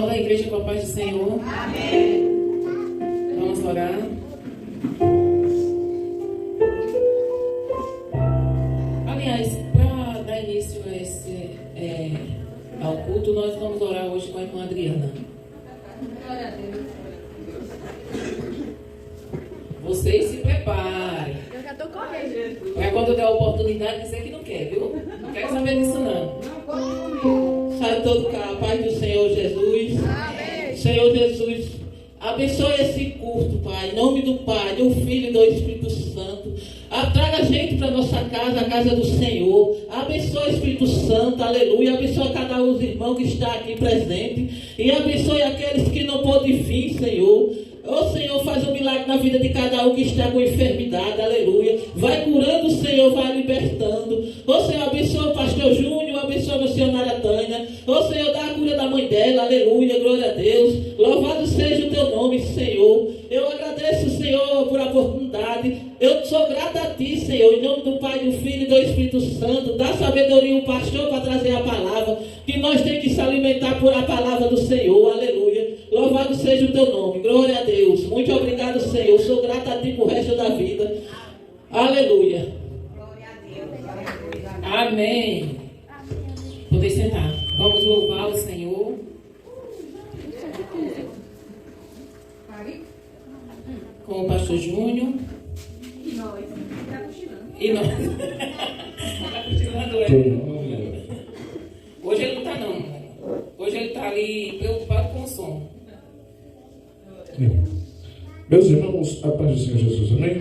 A igreja com a paz do Senhor. Amém. Vamos orar. Aliás, para dar início a ao culto, nós vamos orar hoje com a irmã Adriana. Glória a Deus. Vocês se preparem. Eu já estou correndo. É quando der a oportunidade dizer que não quer, viu? Não quero saber disso não. Sai todo com a paz do Senhor Jesus. Amém. Senhor Jesus, abençoe esse culto, Pai. Em nome do Pai, do Filho e do Espírito Santo. Traga a gente para nossa casa, a casa do Senhor. Abençoe o Espírito Santo, aleluia. Abençoe cada um dos irmãos que está aqui presente. E abençoe aqueles que não podem vir, Senhor. Ô Senhor, faz um milagre na vida de cada um que está com enfermidade, aleluia. Vai curando, Senhor, vai libertando. Ô Senhor, abençoa o pastor Júnior, abençoa a missionária Tânia. Ô Senhor, dá a cura da mãe dela, aleluia, glória a Deus. Louvado seja o teu nome, Senhor. Eu agradeço, Senhor, por a oportunidade. Eu sou grato a ti, Senhor, em nome do Pai, do Filho e do Espírito Santo. Dá sabedoria ao pastor para trazer a palavra, que nós temos que se alimentar por a palavra do Senhor, aleluia. Louvado seja o teu nome, glória a Deus. Muito obrigado, Senhor. Sou grato a ti por o resto da vida. Aleluia. Glória a Deus. Amém. Podem sentar. Vamos louvar o Senhor. Com o pastor Júnior. E nós. Está cochilando. E nós. Está cochilando ele. Hoje ele não está não. Hoje ele está ali preocupado com o som. Meus irmãos, a paz do Senhor Jesus, amém?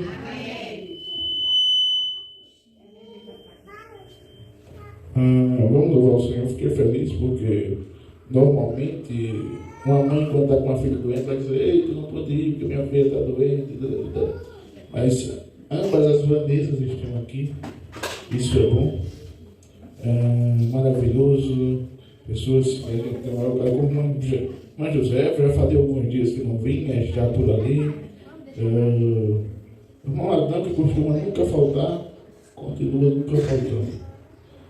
Vamos louvar o Senhor. Fiquei feliz porque normalmente uma mãe, quando está com uma filha doente, vai dizer: ei, tu não pode ir porque minha filha está doente. Mas ambas as Vanessas estão aqui. Isso é bom. Maravilhoso. Pessoas que tem uma lugar como Mãe José, já fazia alguns dias que não vinha, está por ali. O irmão Adão, que costuma nunca faltar, continua nunca faltando.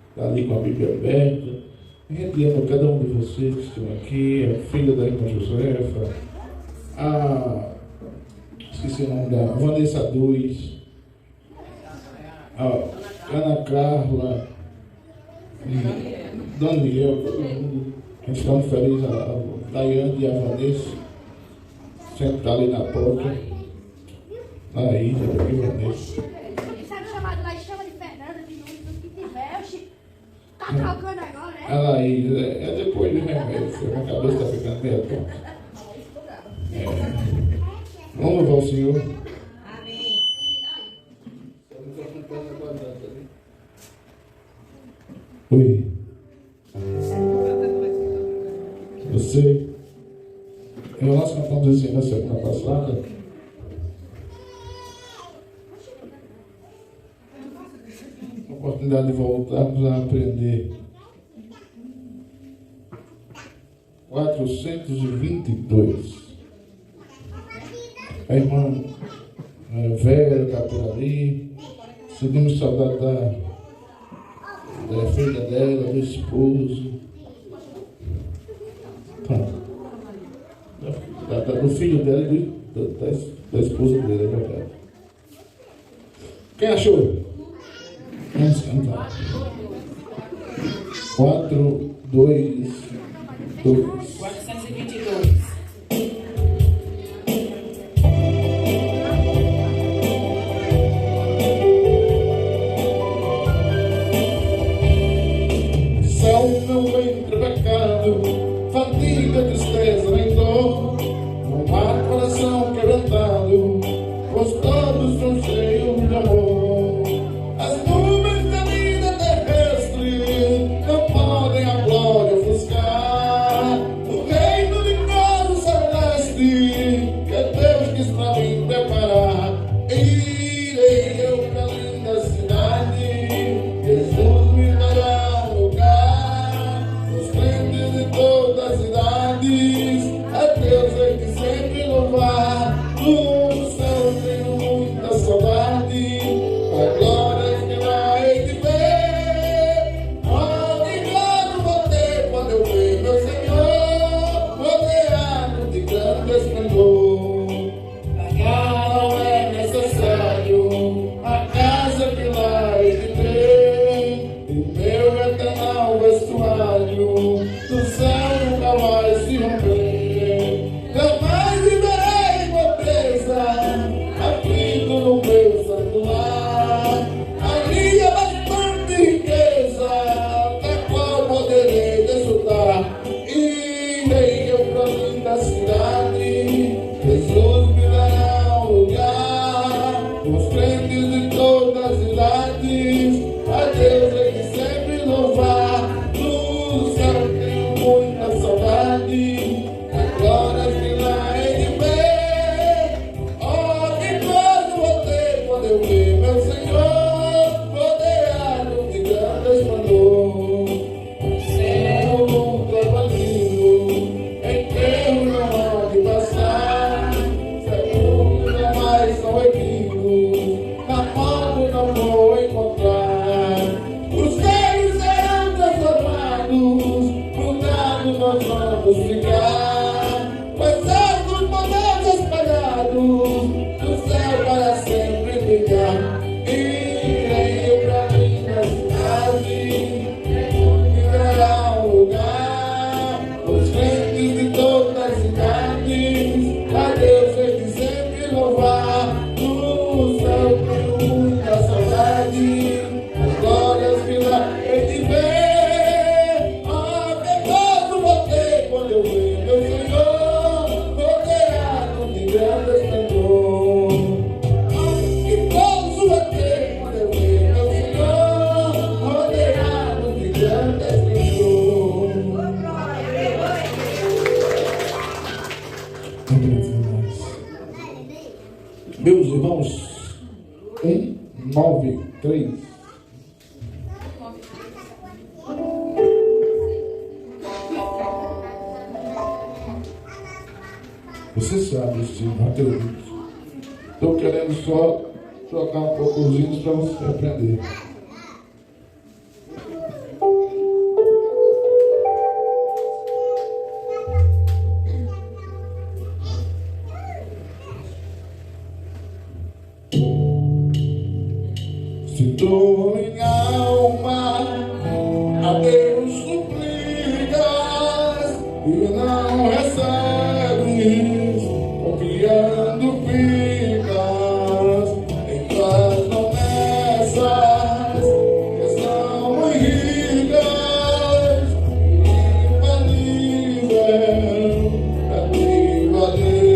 Está ali com a Bíblia aberta. A gente ama cada um de vocês que estão aqui, a filha da irmã Josefa, esqueci o nome da Vanessa 2, a Ana Carla, Daniel, todo mundo. A gente está muito feliz, a Daiane e a Vanessa, sempre está ali na porta. Aí, já aqui, Vanessa. Ele sabe chamado lá, chama de Fernanda, de Nunes, do que tiver. Tá trocando agora, né? Ela aí, é depois do remédio, minha cabeça está ficando meio tonta. Vamos louvar o Senhor. Amém. Oi. Você, nós cantamos assim na semana passada. A oportunidade de voltarmos a aprender. 422. A irmã Vera está por ali. Sentimos saudade da filha dela, do esposo. Do filho dela e da esposa dele, é verdade. Quem achou? Vamos cantar. 4, 2, 2. 422. Céu não entra pecado, fadiga, tristeza nem dor. Não há coração quebrantado, pois todos são cheios de amor. As nuvens da vida terrestre não podem a glória ofuscar. O nós vamos ficar, pois altos poderes espalhados do céu para sempre brilhar. E veio pra mim na cidade, ficará um lugar, os crentes de todas as cidades, a Deus ele sempre louvar. No céu tem muita saudade, as glórias que lá hei de ver. Oh, que gozo vou ter quando eu ver meu Senhor rodeado de grande esplendor. Oh, que gozo vou ter quando eu ver meu Senhor rodeado de grande esplendor. Meus irmãos, 1, 9, 3. Você sabe, sim, acredito. Estou querendo só trocar um poucozinho para você aprender. Se tua minha alma a Deus suplicas e não recebes, confiando ficas em tuas promessas, que são muito ricas e infalíveis para te valer.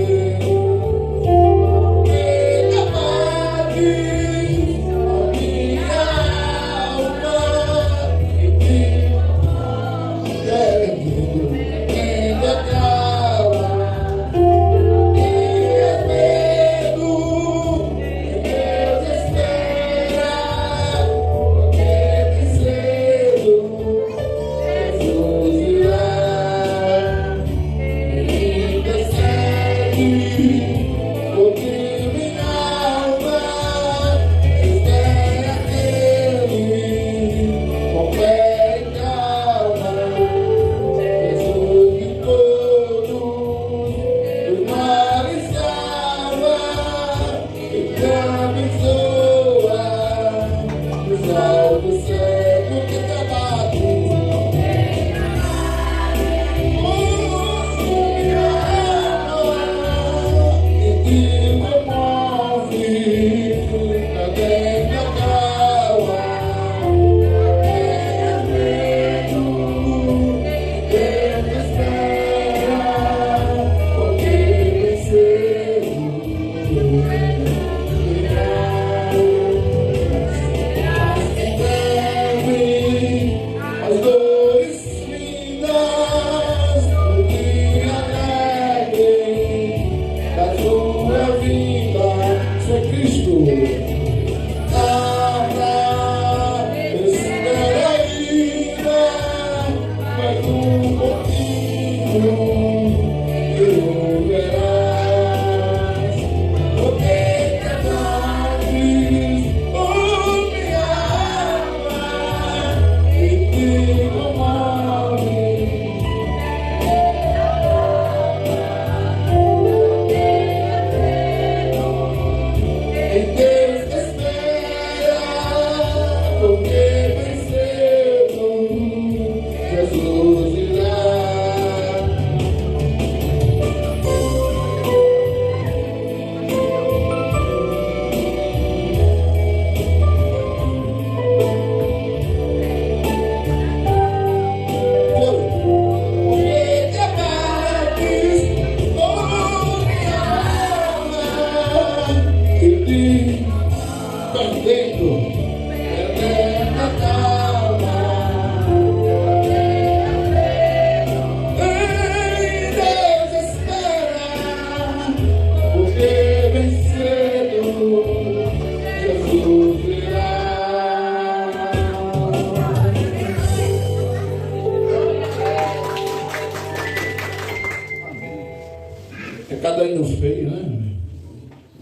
Cada hino feio, né?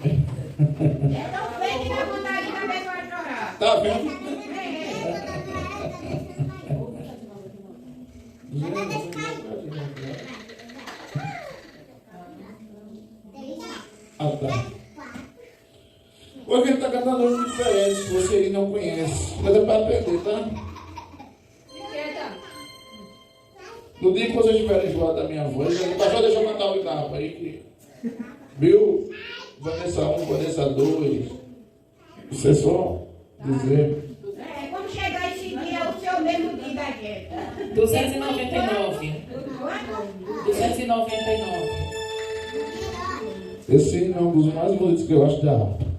É tão feio que dá vontade de cabeça vai chorar. Tá vendo? Ah, tá. Hoje a gente está cantando um diferente, que você aí não conhece. Mas é para aprender, tá? No dia que vocês estiverem enjoados da minha voz, pastor, deixa eu cantar o etapa aí. Que... Viu? Vanessa 1, Vanessa 2. Isso é só dizer. Quando chegar esse dia, é o seu mesmo dia da gente. 299. 299. Esse é um dos mais bonitos que eu acho da harpa.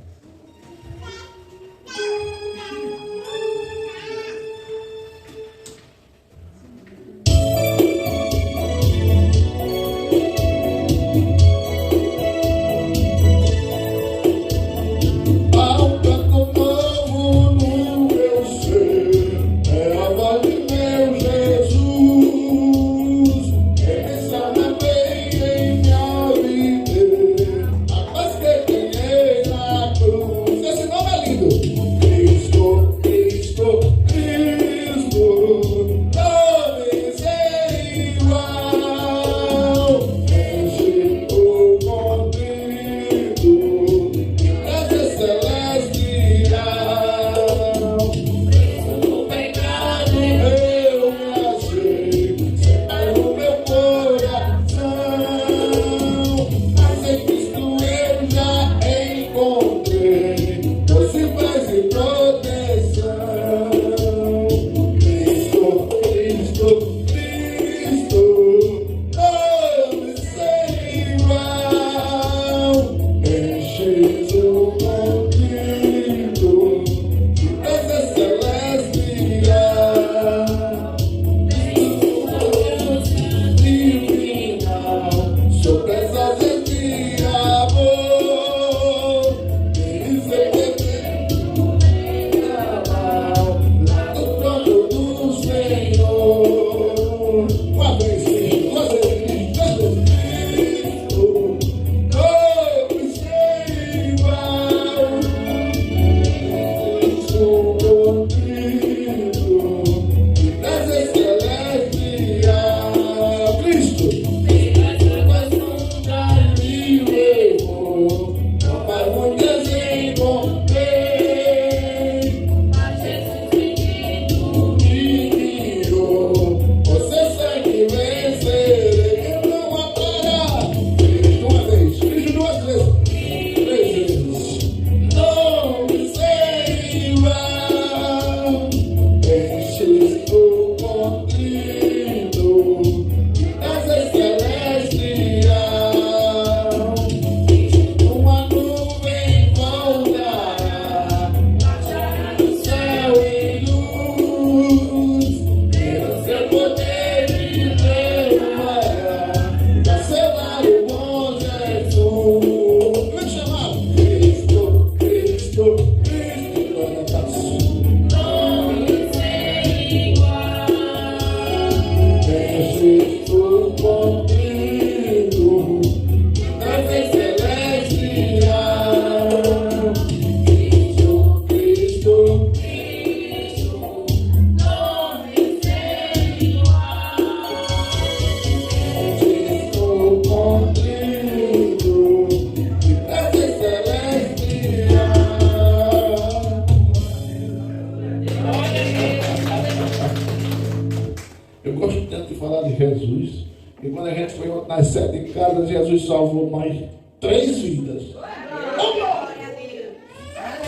Nas 7 casas, Jesus salvou mais 3 vidas.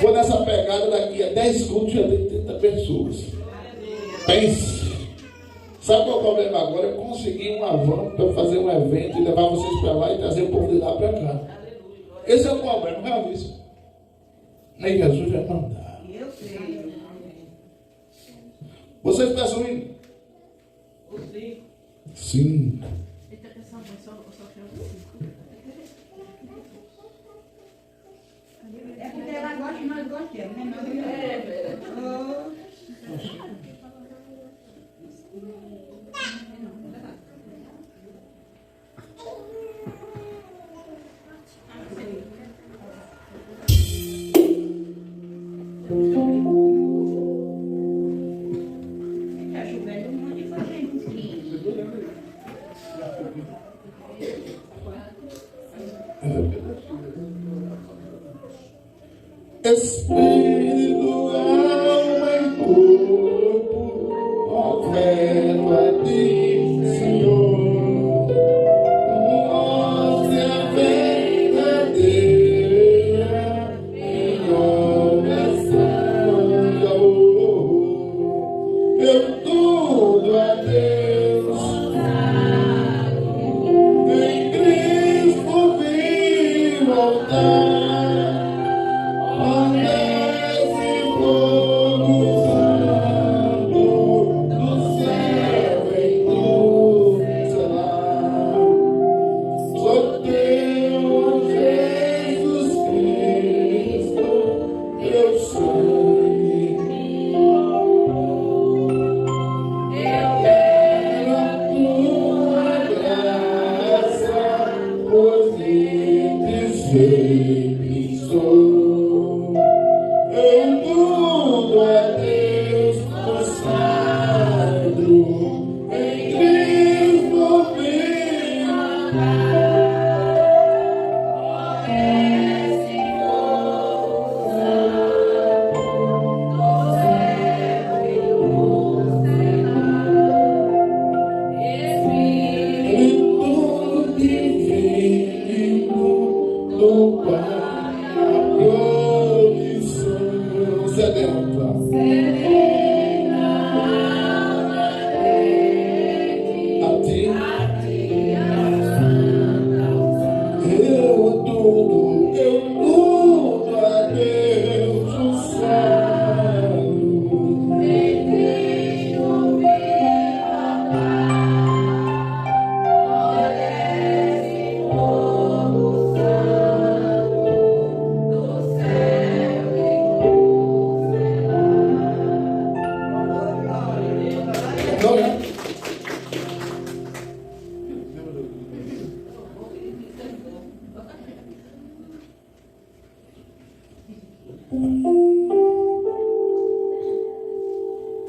Foi nessa pegada, daqui a 10 cultos já tem 30 pessoas. Pense. Sabe qual é o problema agora? É conseguir uma van para fazer um evento e levar vocês para lá e trazer o povo de lá para cá. Esse é o problema, não é isso? Nem Jesus vai mandar. Vocês estão indo? Sim. É porque ela gosta e nós gostamos, né? Está chovendo um monte de coisa. Espírito, alma e corpo, oferto a ti, Senhor. Mostre a verdadeira em oração de amor. Eu tudo a Deus, em Cristo vim voltar.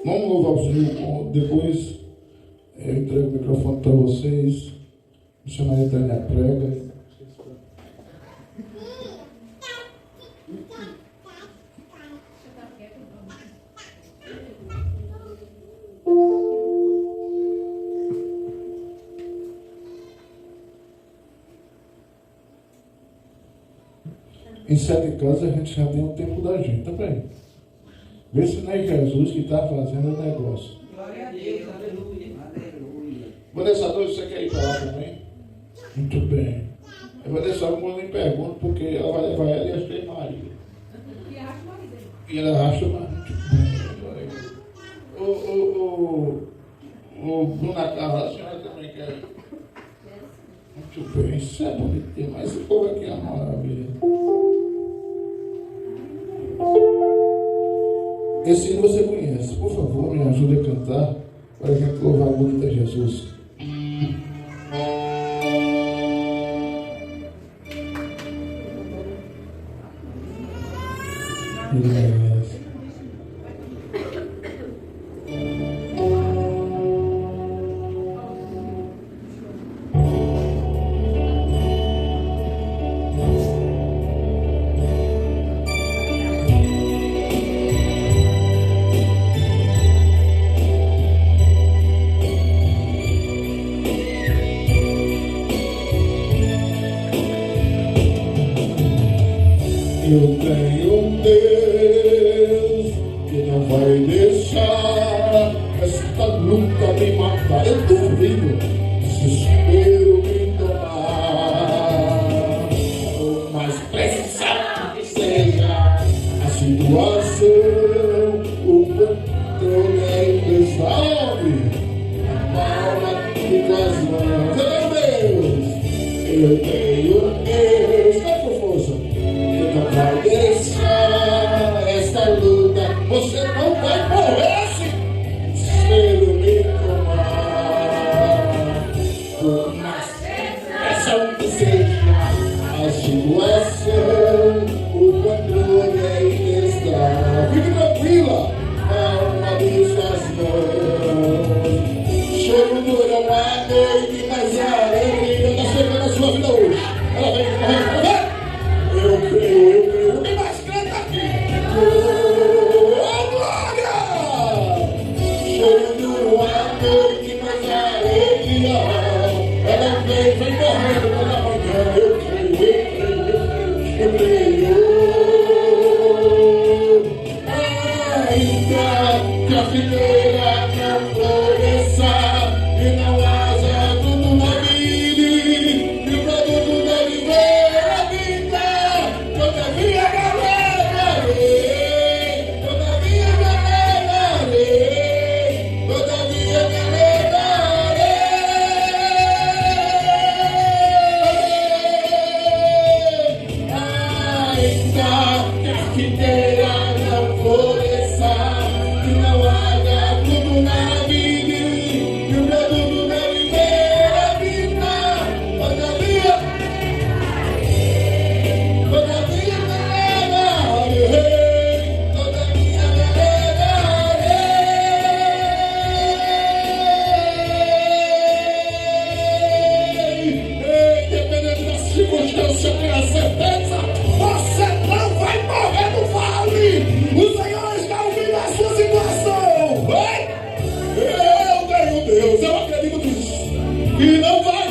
Vamos louvar o Senhor. Depois eu entrego o microfone para vocês. A missionária Tânia prega. Em 7 casas a gente já tem o tempo da gente, tá bem? Vê se não é Jesus que está fazendo o negócio. Glória a Deus, aleluia. Aleluia. Vanessa, você quer ir para lá também? Muito bem. A Vanessa, eu nem pergunto, porque ela vai levar ela e as três Maria. E ela acha mais. Muito bem. O Bruna Carla, a senhora também quer? Muito bem, isso é bonito, mas esse povo aqui é uma maravilha. Esse hino você conhece. Por favor, me ajude a cantar para a gente louvar muito a Jesus. Eu tenho um Deus que não vai deixar esta luta me matar. Eu duvido, desespero me tomar. Por mais pesada que seja a situação, o controle é imprestável. A palma fica as mãos. Meu Deus, eu tenho um Deus, vai com força. Não vai deixar esta luta, você não vai morrer se ele me tomar. Por mais pressão que seja a situação, o controle ainda está. Fique tranquila, calma de suas mãos. Choro dura uma noite, mas a alegria está chegando na sua vida hoje. Ela vem. Eu creio, tem mais crente aqui. videira não floresça, que não haja fruto na vide, e o produto deve ver a vida. Todavia dependendo da circunstância, tenha certeza, você não vai morrer no vale. O Senhor está ouvindo a sua situação. Eu tenho Deus, eu acredito nisso. E não vai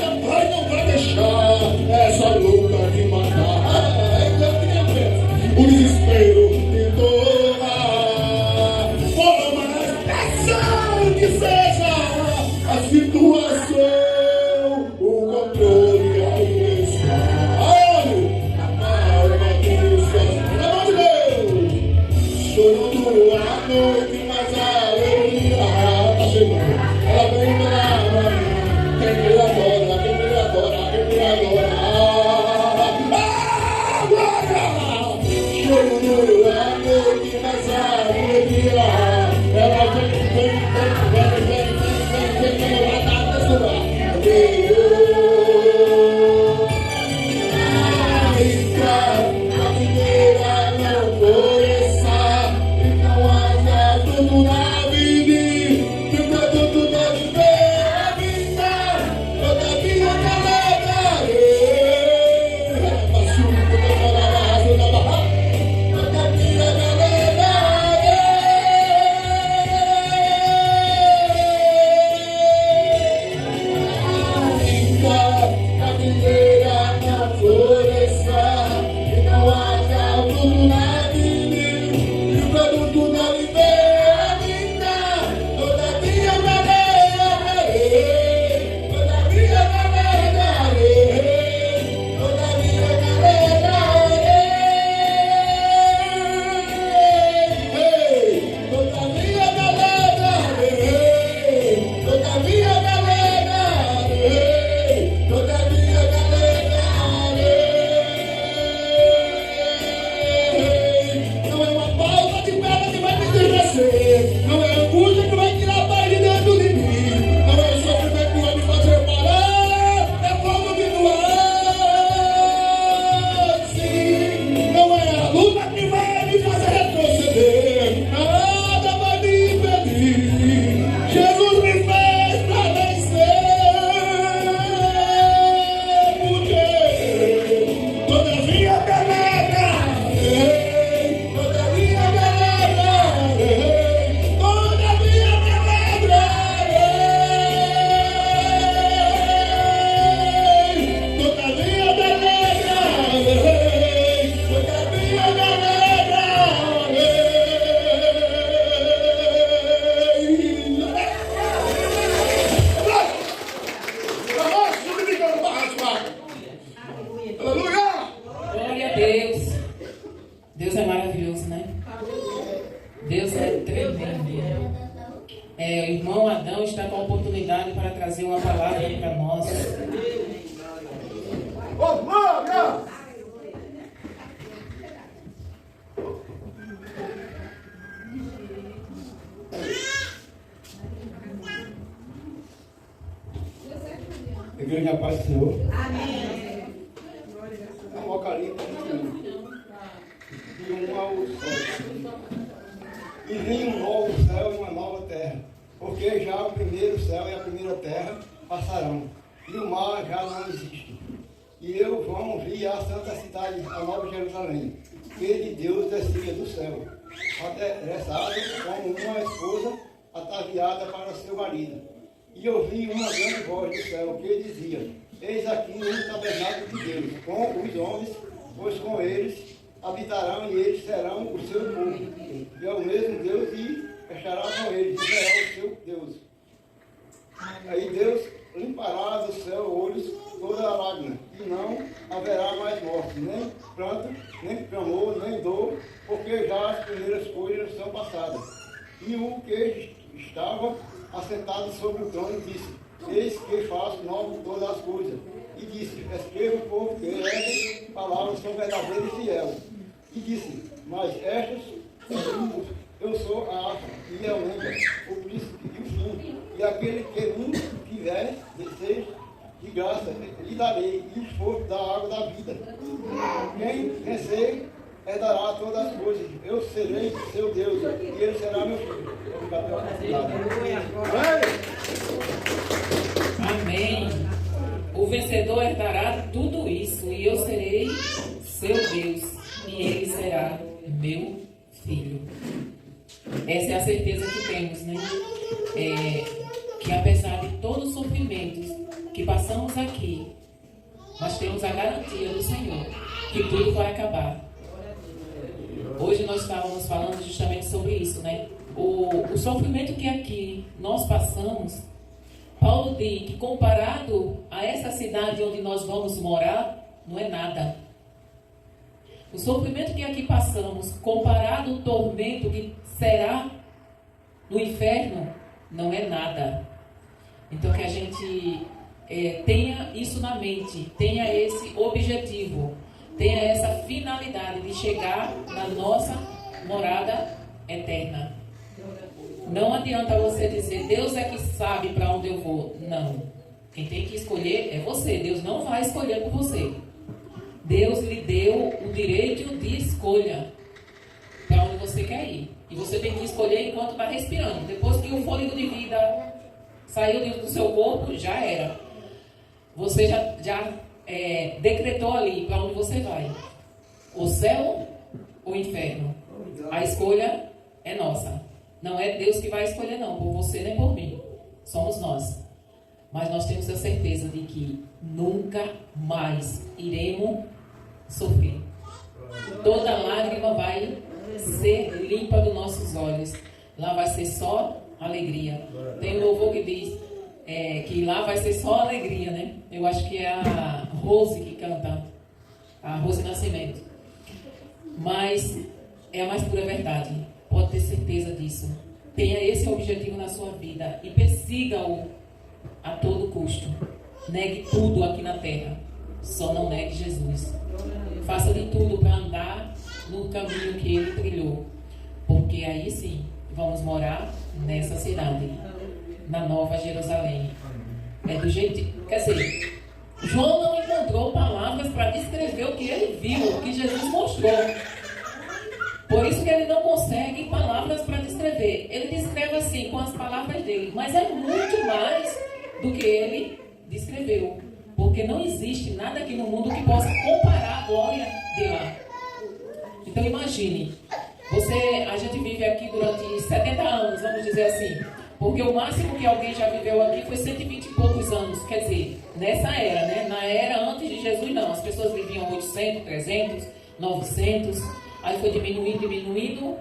deixar essa luta te matar. O desespero te toma. Por mais pesado que seja a situação, o controle aí está. A palma dos seus, na mão de Deus. Chorando a noite, mas a alegria está chegando. Ela vem pela manhã. Quem me adora, quem me adora, quem me adora. Chorando a noite, mas a alegria. Ela vem, ela está descendo. A videira não floresça, e não haja fruto na vide, e o produto deve ver a vida. Todavia calegarei, todavia calegarei. A videira não floresça, e não haja fruto na vide, e o produto deve ver a vida. Todavia calegarei, todavia calegarei, todavia calegarei. Todavia calegarei, todavia calegarei, todavia calegarei. Não é uma pausa de pedra que vai me entristecer, não é angústia que vai tirar a paz de dentro de mim, não é o sofrimento que vai me fazer parar, é fogo de doar. Sim, não é a luta que vai me fazer retroceder, nada vai me impedir. Jesus me fez pra vencer, porque todavia me alegrarei, todavia me alegrarei, todavia me alegrarei, todavia me alegrarei, todavia me alegrarei. Glória a Deus. Deus é maravilhoso, né? Deus é tremendo. O irmão Adão está com a oportunidade para trazer uma palavra para nós. Ô, glória! Igreja Paz do Senhor. Amém. É um carinho de um ao céu. E vem um novo céu e uma nova terra, porque já o primeiro céu e a primeira terra passarão, e o mar já não existe. E eu, João, vi a santa cidade, a Nova Jerusalém, que de Deus descia do céu, adereçada como uma esposa ataviada para seu marido. E ouvi uma grande voz do céu que dizia: eis aqui o tabernáculo de Deus, com os homens, pois com eles habitarão e eles serão o seu povo. E é o mesmo Deus e estará com eles, e será o seu Deus. Aí Deus limpará do céu olhos toda a lágrima, e não haverá mais morte, nem pranto, nem clamor, nem dor, porque já as primeiras coisas são passadas. E o que estava assentado sobre o trono disse: eis que faço novo todas as coisas. E disse: escreva o povo que essas palavras são verdadeiras e fiel. E disse: Mas estas, eu sou a alfa e a ômega, o príncipe e o fim. E aquele que tiver desejo de graça, lhe darei, e os frutos da água da vida. Quem vencer, herdará todas as coisas. Eu serei seu Deus, e ele será meu filho. Amém. O vencedor herdará tudo isso, e eu serei seu Deus, e ele será meu filho. Essa é a certeza que temos, né? Que apesar de todos os sofrimentos que passamos aqui, nós temos a garantia do Senhor que tudo vai acabar. Hoje nós estávamos falando justamente sobre isso, né? O sofrimento que aqui nós passamos, Paulo diz que comparado a essa cidade onde nós vamos morar, não é nada. O sofrimento que aqui passamos, comparado ao tormento que será no inferno, não é nada. Então que a gente tenha isso na mente, tenha esse objetivo, tenha essa finalidade de chegar na nossa morada eterna. Não adianta você dizer, Deus é que sabe para onde eu vou. Não. Quem tem que escolher é você. Deus não vai escolher por você. Deus lhe deu o direito de escolha para onde você quer ir. E você tem que escolher enquanto está respirando. Depois que o fôlego de vida saiu do seu corpo, já era. Você já decretou ali para onde você vai. O céu ou o inferno. A escolha é nossa. Não é Deus que vai escolher não, por você nem por mim. Somos nós. Mas nós temos a certeza de que nunca mais iremos sofrer. Toda lágrima vai ser limpa dos nossos olhos. Lá vai ser só alegria. Tem um louvor que diz que lá vai ser só alegria, né? Eu acho que é a Rose que canta, a Rose Nascimento. Mas é a mais pura verdade. Pode ter certeza disso. Tenha esse objetivo na sua vida e persiga-o a todo custo. Negue tudo aqui na terra. Só não negue Jesus. Faça de tudo para andar no caminho que ele trilhou. Porque aí sim, vamos morar nessa cidade, na Nova Jerusalém. É do jeito... Quer dizer, João não encontrou palavras para descrever o que ele viu, o que Jesus mostrou. Por isso que ele não consegue palavras para descrever. Ele descreve assim, com as palavras dele. Mas é muito mais do que ele descreveu. Porque não existe nada aqui no mundo que possa comparar a glória de lá. Então imagine, a gente vive aqui durante 70 anos, vamos dizer assim. Porque o máximo que alguém já viveu aqui foi 120 e poucos anos. Quer dizer, nessa era, né? Na era antes de Jesus não. As pessoas viviam 800, 300, 900... Aí foi diminuindo,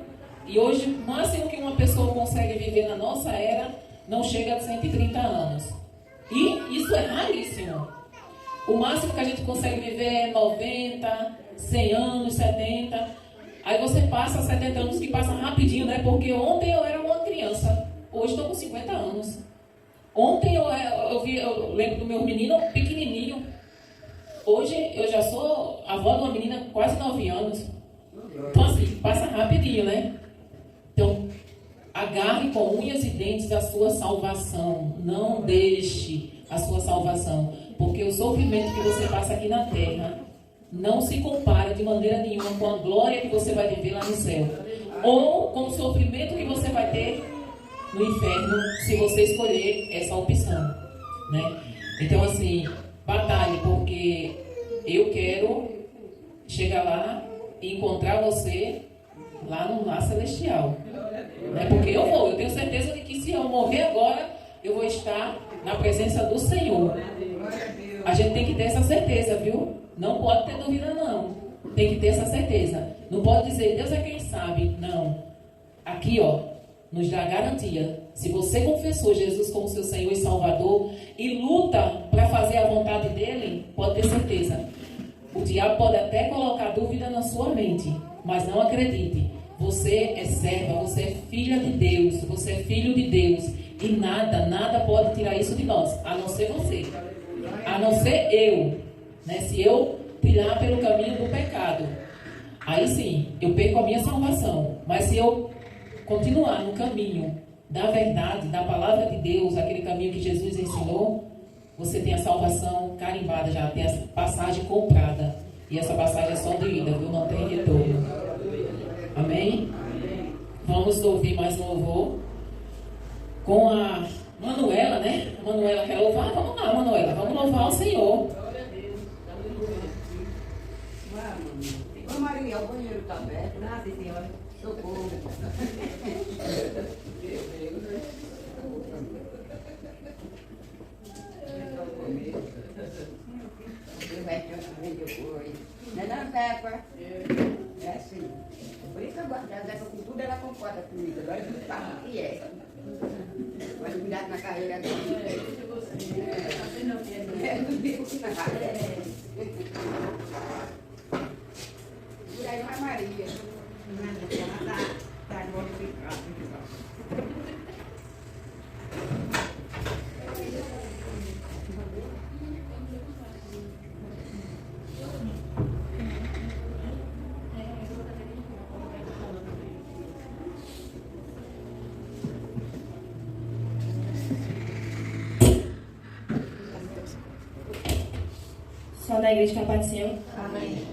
e hoje o máximo que uma pessoa consegue viver na nossa era não chega a 130 anos. E isso é raríssimo. O máximo que a gente consegue viver é 90, 100 anos, 70. Aí você passa 70 anos que passa rapidinho, né? Porque ontem eu era uma criança, hoje estou com 50 anos. Ontem eu lembro do meu menino pequenininho. Hoje eu já sou avó de uma menina com quase 9 anos. Então assim, passa rapidinho, né? Então, agarre com unhas e dentes a sua salvação. Não deixe a sua salvação. Porque o sofrimento que você passa aqui na terra não se compara de maneira nenhuma com a glória que você vai viver lá no céu. Ou com o sofrimento que você vai ter no inferno, se você escolher essa opção, né? Então assim, batalhe, porque eu quero chegar lá e encontrar você lá no lar celestial, né? Porque eu tenho certeza de que se eu morrer agora, eu vou estar na presença do Senhor. A gente tem que ter essa certeza, viu? Não pode ter dúvida não, tem que ter essa certeza. Não pode dizer, Deus é quem sabe. Não, aqui nos dá a garantia. Se você confessou Jesus como seu Senhor e Salvador e luta para fazer a vontade dele, pode ter certeza. O diabo pode até colocar dúvida na sua mente, mas não acredite. Você é serva, você é filha de Deus, você é filho de Deus. E nada pode tirar isso de nós, a não ser você. A não ser eu, né? Se eu trilhar pelo caminho do pecado. aí sim, eu perco a minha salvação. Mas se eu continuar no caminho da verdade, da palavra de Deus, aquele caminho que Jesus ensinou, você tem a salvação carimbada já, tem a passagem comprada. E essa passagem é só de ida, viu? Não tem retorno. Amém? Vamos ouvir mais um louvor com a Manuela, né? A Manuela quer louvar? Vamos lá, Manuela. Vamos louvar o Senhor. Ô Maria, o banheiro está aberto. Nada, senhora. Socorro. Não é não, Peppa? É assim. Por isso eu gosto dela, com tudo ela concorda comigo. Agora eu não sabe o que é. Pode cuidar na carreira dela. Por aí vai Maria. Ela está glorificada. Só da igreja que a paz do Senhor. Amém.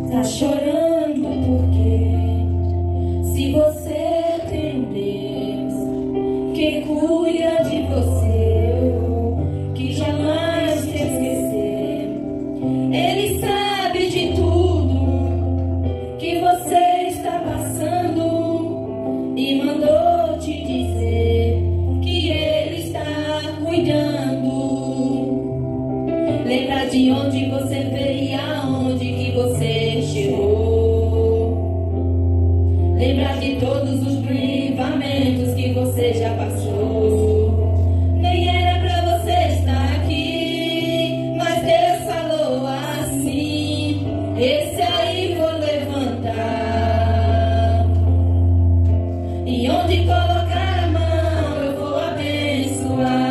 Tá chorando porque se você tem Deus que cuida de você, que jamais te esquecer, Ele sabe de tudo que você está passando e mandou te dizer que Ele está cuidando. Lembra de onde você veio e aonde que você chegou. Lembra de todos os livramentos que você já passou. Nem era pra você estar aqui, mas Deus falou assim: esse aí vou levantar. E onde colocar a mão eu vou abençoar.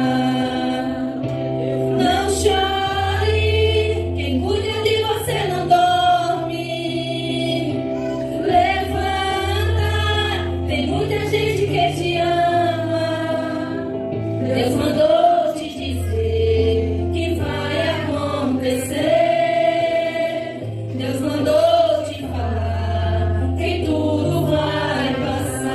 Não chore, quem cuida de você não dorme. Levanta, tem muita gente que te ama. Deus mandou te dizer que vai acontecer. Deus mandou te falar que tudo vai passar.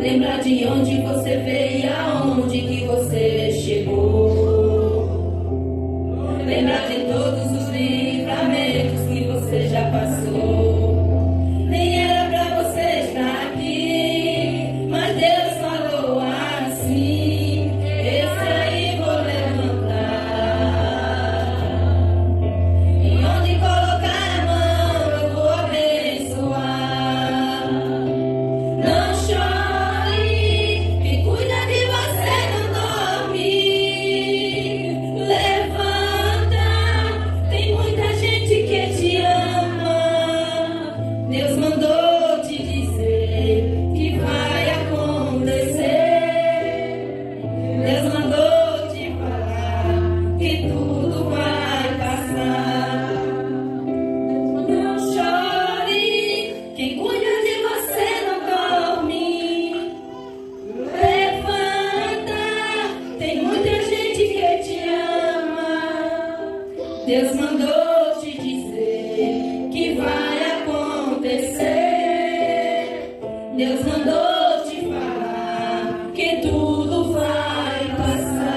Lembra de onde você veio e aonde que você chegou. Lembra de todos os livramentos que você já passou. Nem era pra você estar aqui, mas Deus falou assim: esse aí vou levantar. E onde colocar a mão eu vou abençoar. Não chore, quem cuida de você não dorme. Levanta, tem muita gente que te ama. Deus mandou te dizer que vai acontecer. Deus mandou te falar que tudo vai passar. Não chore, quem cuida de você não dorme. Levanta, tem muita gente que te ama. Deus mandou te dizer que vai acontecer. Deus mandou te falar que tudo vai passar.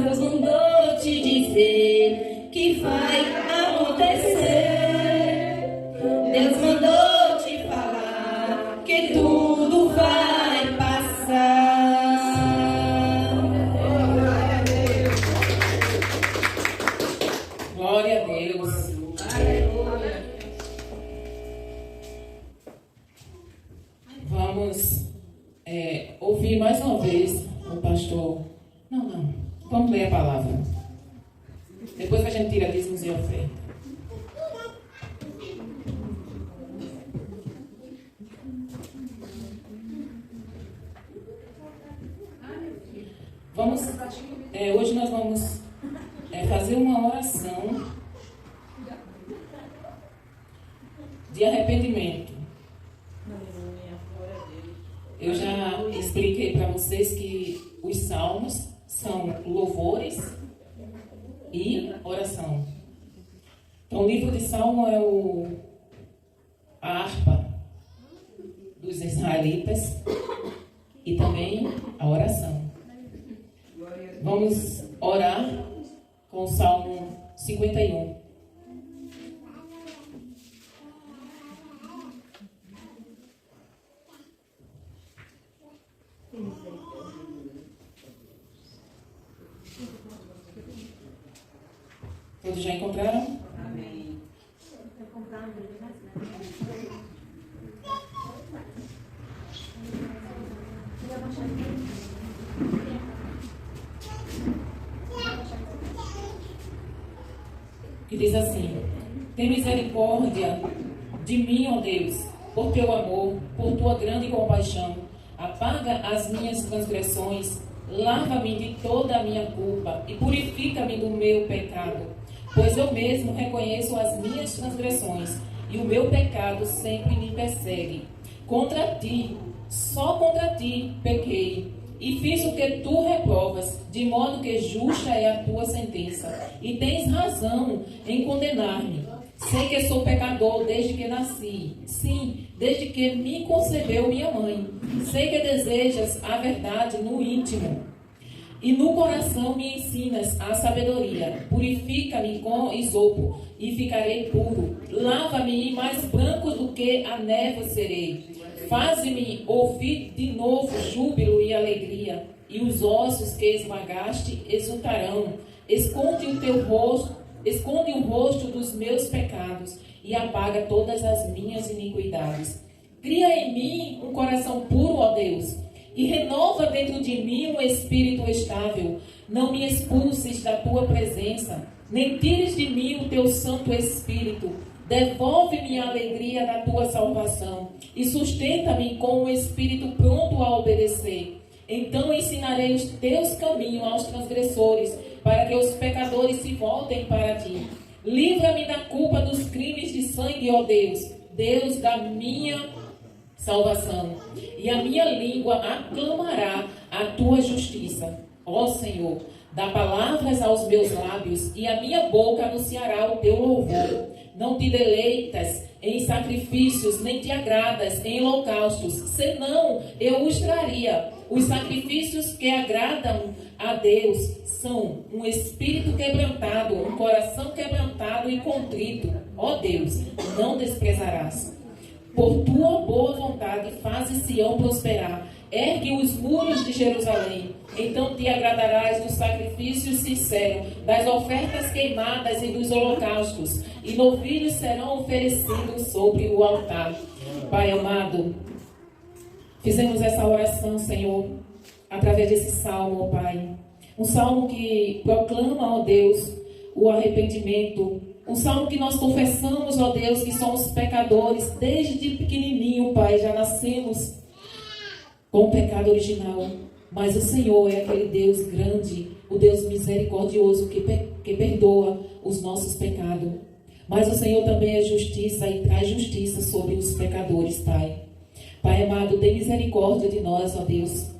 Deus mandou te dizer que vai acontecer. Deus mandou te falar que tudo vai passar. Glória a Deus. Vamos ouvir mais uma vez o pastor. Não. Vamos ler a palavra. Depois a gente tira dízimos e oferta. Hoje nós vamos fazer uma oração de arrependimento. Eu já expliquei para vocês que os salmos são louvores e oração. Então, o livro de Salmo é a harpa dos israelitas e também a oração. Vamos orar com o Salmo 51. Todos já encontraram? Amém. Que diz assim: tem misericórdia de mim, ó Deus, por teu amor, por tua grande compaixão. Apaga as minhas transgressões, lava-me de toda a minha culpa e purifica-me do meu pecado. Pois eu mesmo reconheço as minhas transgressões e o meu pecado sempre me persegue. Contra ti, só contra ti pequei e fiz o que tu reprovas, de modo que justa é a tua sentença. E tens razão em condenar-me. Sei que sou pecador desde que nasci. Sim, desde que me concebeu minha mãe. Sei que desejas a verdade no íntimo. E no coração me ensinas a sabedoria. Purifica-me com isopo e ficarei puro. Lava-me e mais branco do que a neve serei. Faze-me ouvir de novo júbilo e alegria. E os ossos que esmagaste exultarão. Esconde o rosto dos meus pecados e apaga todas as minhas iniquidades. Cria em mim um coração puro, ó Deus, e renova dentro de mim um espírito estável. Não me expulses da tua presença, nem tires de mim o teu Santo Espírito. Devolve-me a alegria da tua salvação e sustenta-me com um espírito pronto a obedecer. Então ensinarei os teus caminhos aos transgressores, para que os pecadores se voltem para ti. Livra-me da culpa dos crimes de sangue, ó Deus, Deus da minha salvação. E a minha língua aclamará a tua justiça. Ó Senhor, dá palavras aos meus lábios, e a minha boca anunciará o teu louvor. Não te deleitas em sacrifícios, nem te agradas em holocaustos, senão eu os traria. Os sacrifícios que agradam a Deus são um espírito quebrantado, um coração quebrantado e contrito. Ó Deus, não desprezarás. Por tua boa vontade, faze Sião prosperar. Ergue os muros de Jerusalém. Então te agradarás dos sacrifícios sinceros, das ofertas queimadas e dos holocaustos. E novilhos serão oferecidos sobre o altar. Pai amado, fizemos essa oração, Senhor, através desse salmo, ó Pai. Um salmo que proclama, ó Deus, o arrependimento. Um salmo que nós confessamos, ó Deus, que somos pecadores. Desde pequenininho, Pai, já nascemos com o pecado original. Mas o Senhor é aquele Deus grande, o Deus misericordioso que perdoa os nossos pecados. Mas o Senhor também é justiça e traz justiça sobre os pecadores, Pai. Pai amado, dê misericórdia de nós, ó Deus.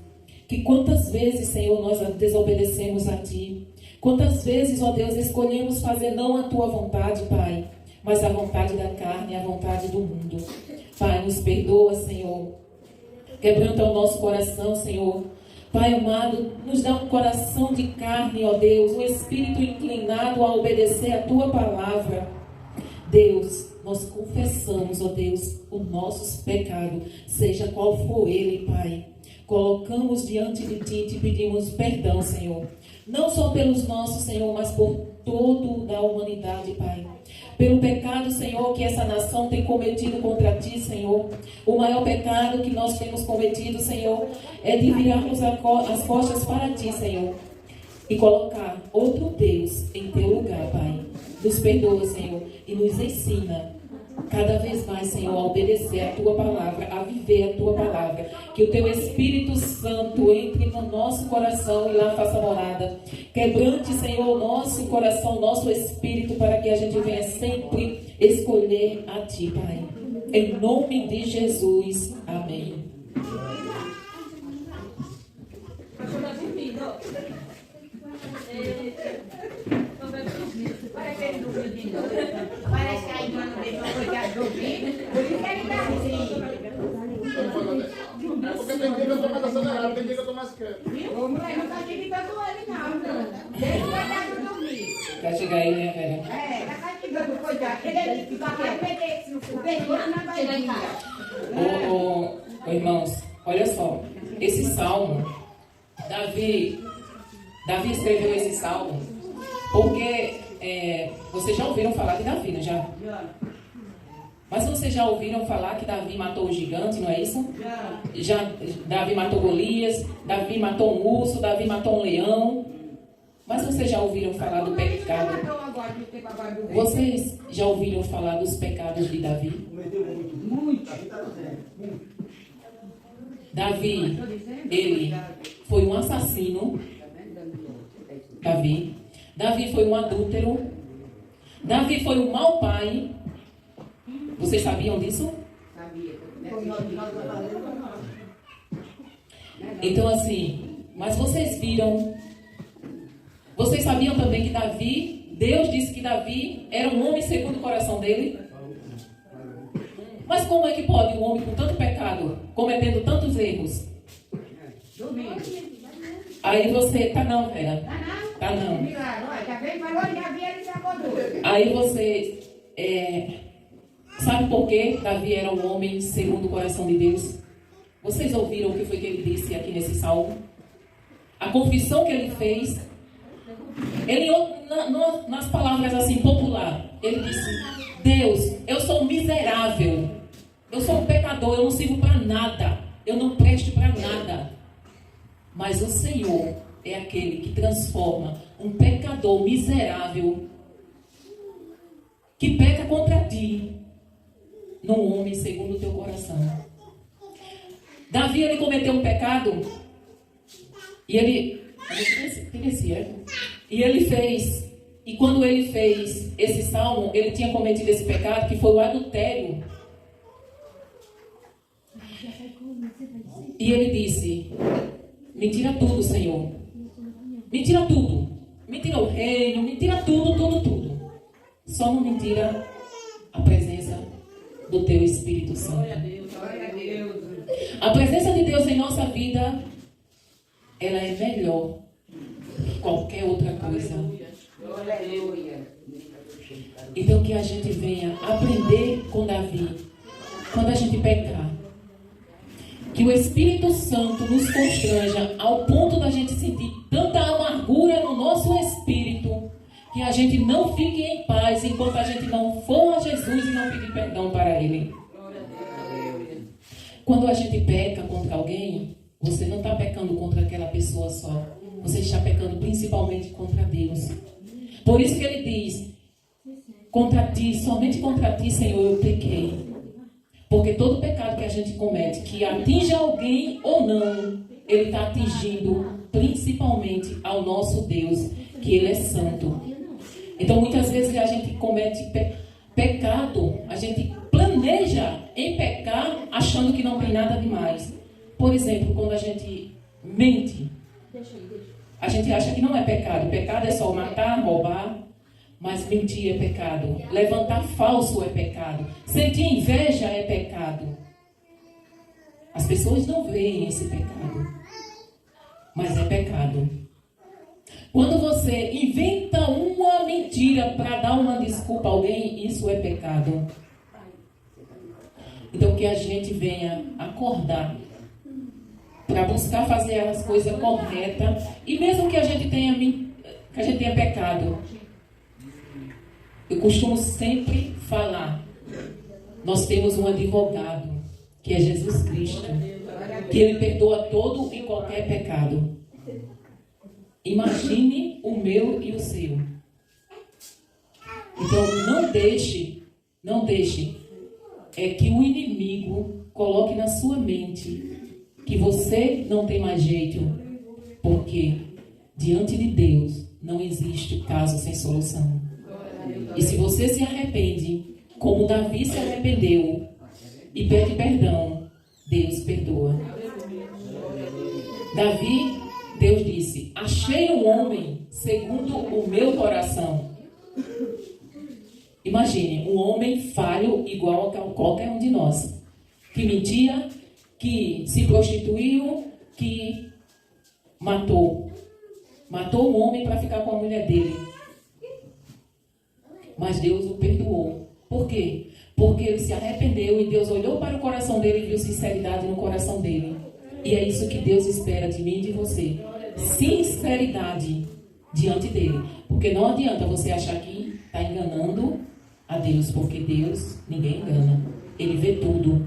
Que quantas vezes, Senhor, nós desobedecemos a Ti. Quantas vezes, ó Deus, escolhemos fazer não a Tua vontade, Pai, mas a vontade da carne, a vontade do mundo. Pai, nos perdoa, Senhor. Quebranta o nosso coração, Senhor. Pai amado, nos dá um coração de carne, ó Deus, um espírito inclinado a obedecer a Tua palavra. Deus, nós confessamos, ó Deus, os nossos pecados, seja qual for ele, Pai. Colocamos diante de Ti e Te pedimos perdão, Senhor. Não só pelos nossos, Senhor, mas por todo da humanidade, Pai. pelo pecado, Senhor, que essa nação tem cometido contra Ti, Senhor. O maior pecado que nós temos cometido, Senhor, é de virarmos as costas para Ti, Senhor, e colocar outro Deus em Teu lugar, Pai. Nos perdoa, Senhor, e nos ensina cada vez mais, Senhor, a obedecer a Tua palavra, a viver a Tua palavra. Que o Teu Espírito Santo entre no nosso coração e lá faça morada. Quebrante, Senhor, o nosso coração, o nosso espírito, para que a gente venha sempre escolher a Ti, Pai. Em nome de Jesus. Amém. Parece que a irmã não deixou coitado dormir, por isso que ele está assim. Porque tem dia que eu tô mais acelerado, tem dia que eu tô mais quieto. Ô, mulher, não está digitando ele, não. Deixa o coitado dormir. Vai chegar aí, né, velho? Tá castigando o coitado. Ele fica vai perder o vergonha na barriga. Ô, irmãos, olha só. Esse salmo, Davi escreveu esse salmo porque vocês já ouviram falar de Davi, não já? Mas vocês já ouviram falar que Davi matou o gigante, não é isso? Já Davi matou Golias, Davi matou um urso, Davi matou um leão. Mas vocês já ouviram falar do pecado? Vocês já ouviram falar dos pecados de Davi? Muito. Davi, ele foi um assassino. Davi foi um adúltero. Davi foi um mau pai. Vocês sabiam disso? Então assim, mas vocês viram. Vocês sabiam também que Davi, Deus disse que Davi era um homem segundo o coração dele? Mas como é que pode um homem com tanto pecado, cometendo tantos erros? Aí você, tá não, Vera. Tá não. Aí você, sabe por que Davi era um homem segundo o coração de Deus? Vocês ouviram o que foi que ele disse aqui nesse salmo? A confissão que ele fez, ele, nas palavras assim, popular, ele disse: Deus, eu sou miserável, eu sou um pecador, eu não sirvo para nada, eu não presto para nada. Mas o Senhor é aquele que transforma um pecador miserável, que peca contra ti, num homem segundo o teu coração. Davi, ele cometeu um pecado, e ele fez, e quando ele fez esse salmo, ele tinha cometido esse pecado, que foi o adultério. E ele disse: me tira tudo, Senhor. Me tira tudo. Me tira o reino, me tira tudo. Só não me tira a presença do Teu Espírito Santo. A presença de Deus em nossa vida, ela é melhor que qualquer outra coisa. Então que a gente venha aprender com Davi, quando a gente pecar, que o Espírito Santo nos constranja ao ponto da gente sentir tanta amargura no nosso espírito, que a gente não fique em paz enquanto a gente não for a Jesus e não pedir perdão para Ele. Quando a gente peca contra alguém, você não está pecando contra aquela pessoa só. Você está pecando principalmente contra Deus. Por isso que Ele diz: contra Ti, somente contra Ti, Senhor, eu pequei. Porque todo pecado que a gente comete, que atinge alguém ou não, ele está atingindo principalmente ao nosso Deus, que Ele é santo. Então muitas vezes a gente comete pecado, a gente planeja em pecar achando que não tem nada demais. Por exemplo, quando a gente mente, a gente acha que não é pecado. Pecado é só matar, roubar. Mas mentir é pecado. Levantar falso é pecado. Sentir inveja é pecado. As pessoas não veem esse pecado, mas é pecado. Quando você inventa uma mentira para dar uma desculpa a alguém, isso é pecado. Então que a gente venha acordar para buscar fazer as coisas corretas. E mesmo que a gente tenha pecado, Eu costumo sempre falar, nós temos um advogado, que é Jesus Cristo, que Ele perdoa todo e qualquer pecado. Imagine o meu e o seu. Então, não deixe que o inimigo coloque na sua mente que você não tem mais jeito, porque diante de Deus não existe caso sem solução. E se você se arrepende, como Davi se arrependeu e pede perdão, Deus perdoa. Davi, Deus disse: achei um homem segundo o meu coração. Imagine, um homem falho igual a qualquer um de nós, que mentia, que se prostituiu, que matou um homem para ficar com a mulher dele. Mas Deus o perdoou. Por quê? Porque ele se arrependeu e Deus olhou para o coração dele e viu sinceridade no coração dele. E é isso que Deus espera de mim e de você. Sinceridade diante dele. Porque não adianta você achar que está enganando a Deus, porque Deus, ninguém engana. Ele vê tudo.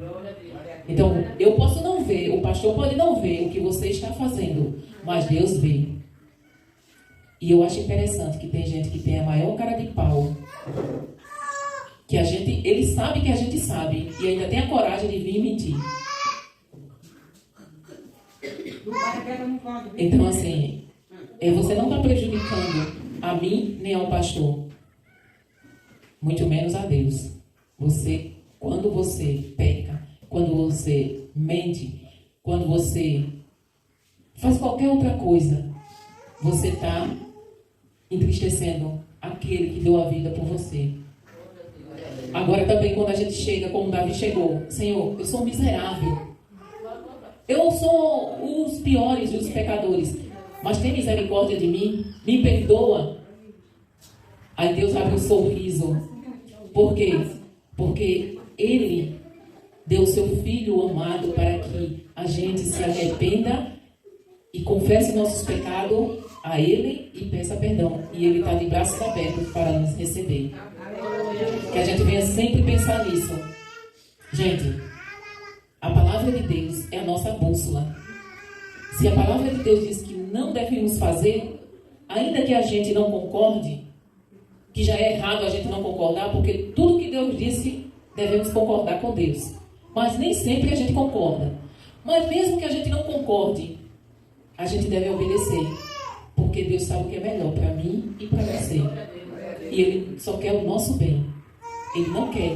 Então, eu posso não ver, o pastor pode não ver o que você está fazendo, mas Deus vê. E eu acho interessante que tem gente que tem a maior cara de pau, que ele sabe que a gente sabe, e ainda tem a coragem de vir mentir. Então, assim, você não está prejudicando a mim nem ao pastor, muito menos a Deus. Quando você peca, quando você mente, quando você faz qualquer outra coisa, você está entristecendo aquele que deu a vida por você. Agora também, quando a gente chega, como Davi chegou: Senhor, eu sou miserável, eu sou os piores dos pecadores, mas tem misericórdia de mim, me perdoa. Aí Deus abre um sorriso. Por quê? Porque Ele deu o seu Filho amado para que a gente se arrependa e confesse nossos pecados a Ele e peça perdão. E Ele está de braços abertos para nos receber. Que a gente venha sempre pensar nisso. Gente, a palavra de Deus é a nossa bússola. Se a palavra de Deus diz que não devemos fazer, ainda que a gente não concorde, que já é errado a gente não concordar, porque tudo que Deus disse, devemos concordar com Deus. Mas nem sempre a gente concorda. Mas mesmo que a gente não concorde, a gente deve obedecer. Porque Deus sabe o que é melhor para mim e para você. E Ele só quer o nosso bem. Ele não quer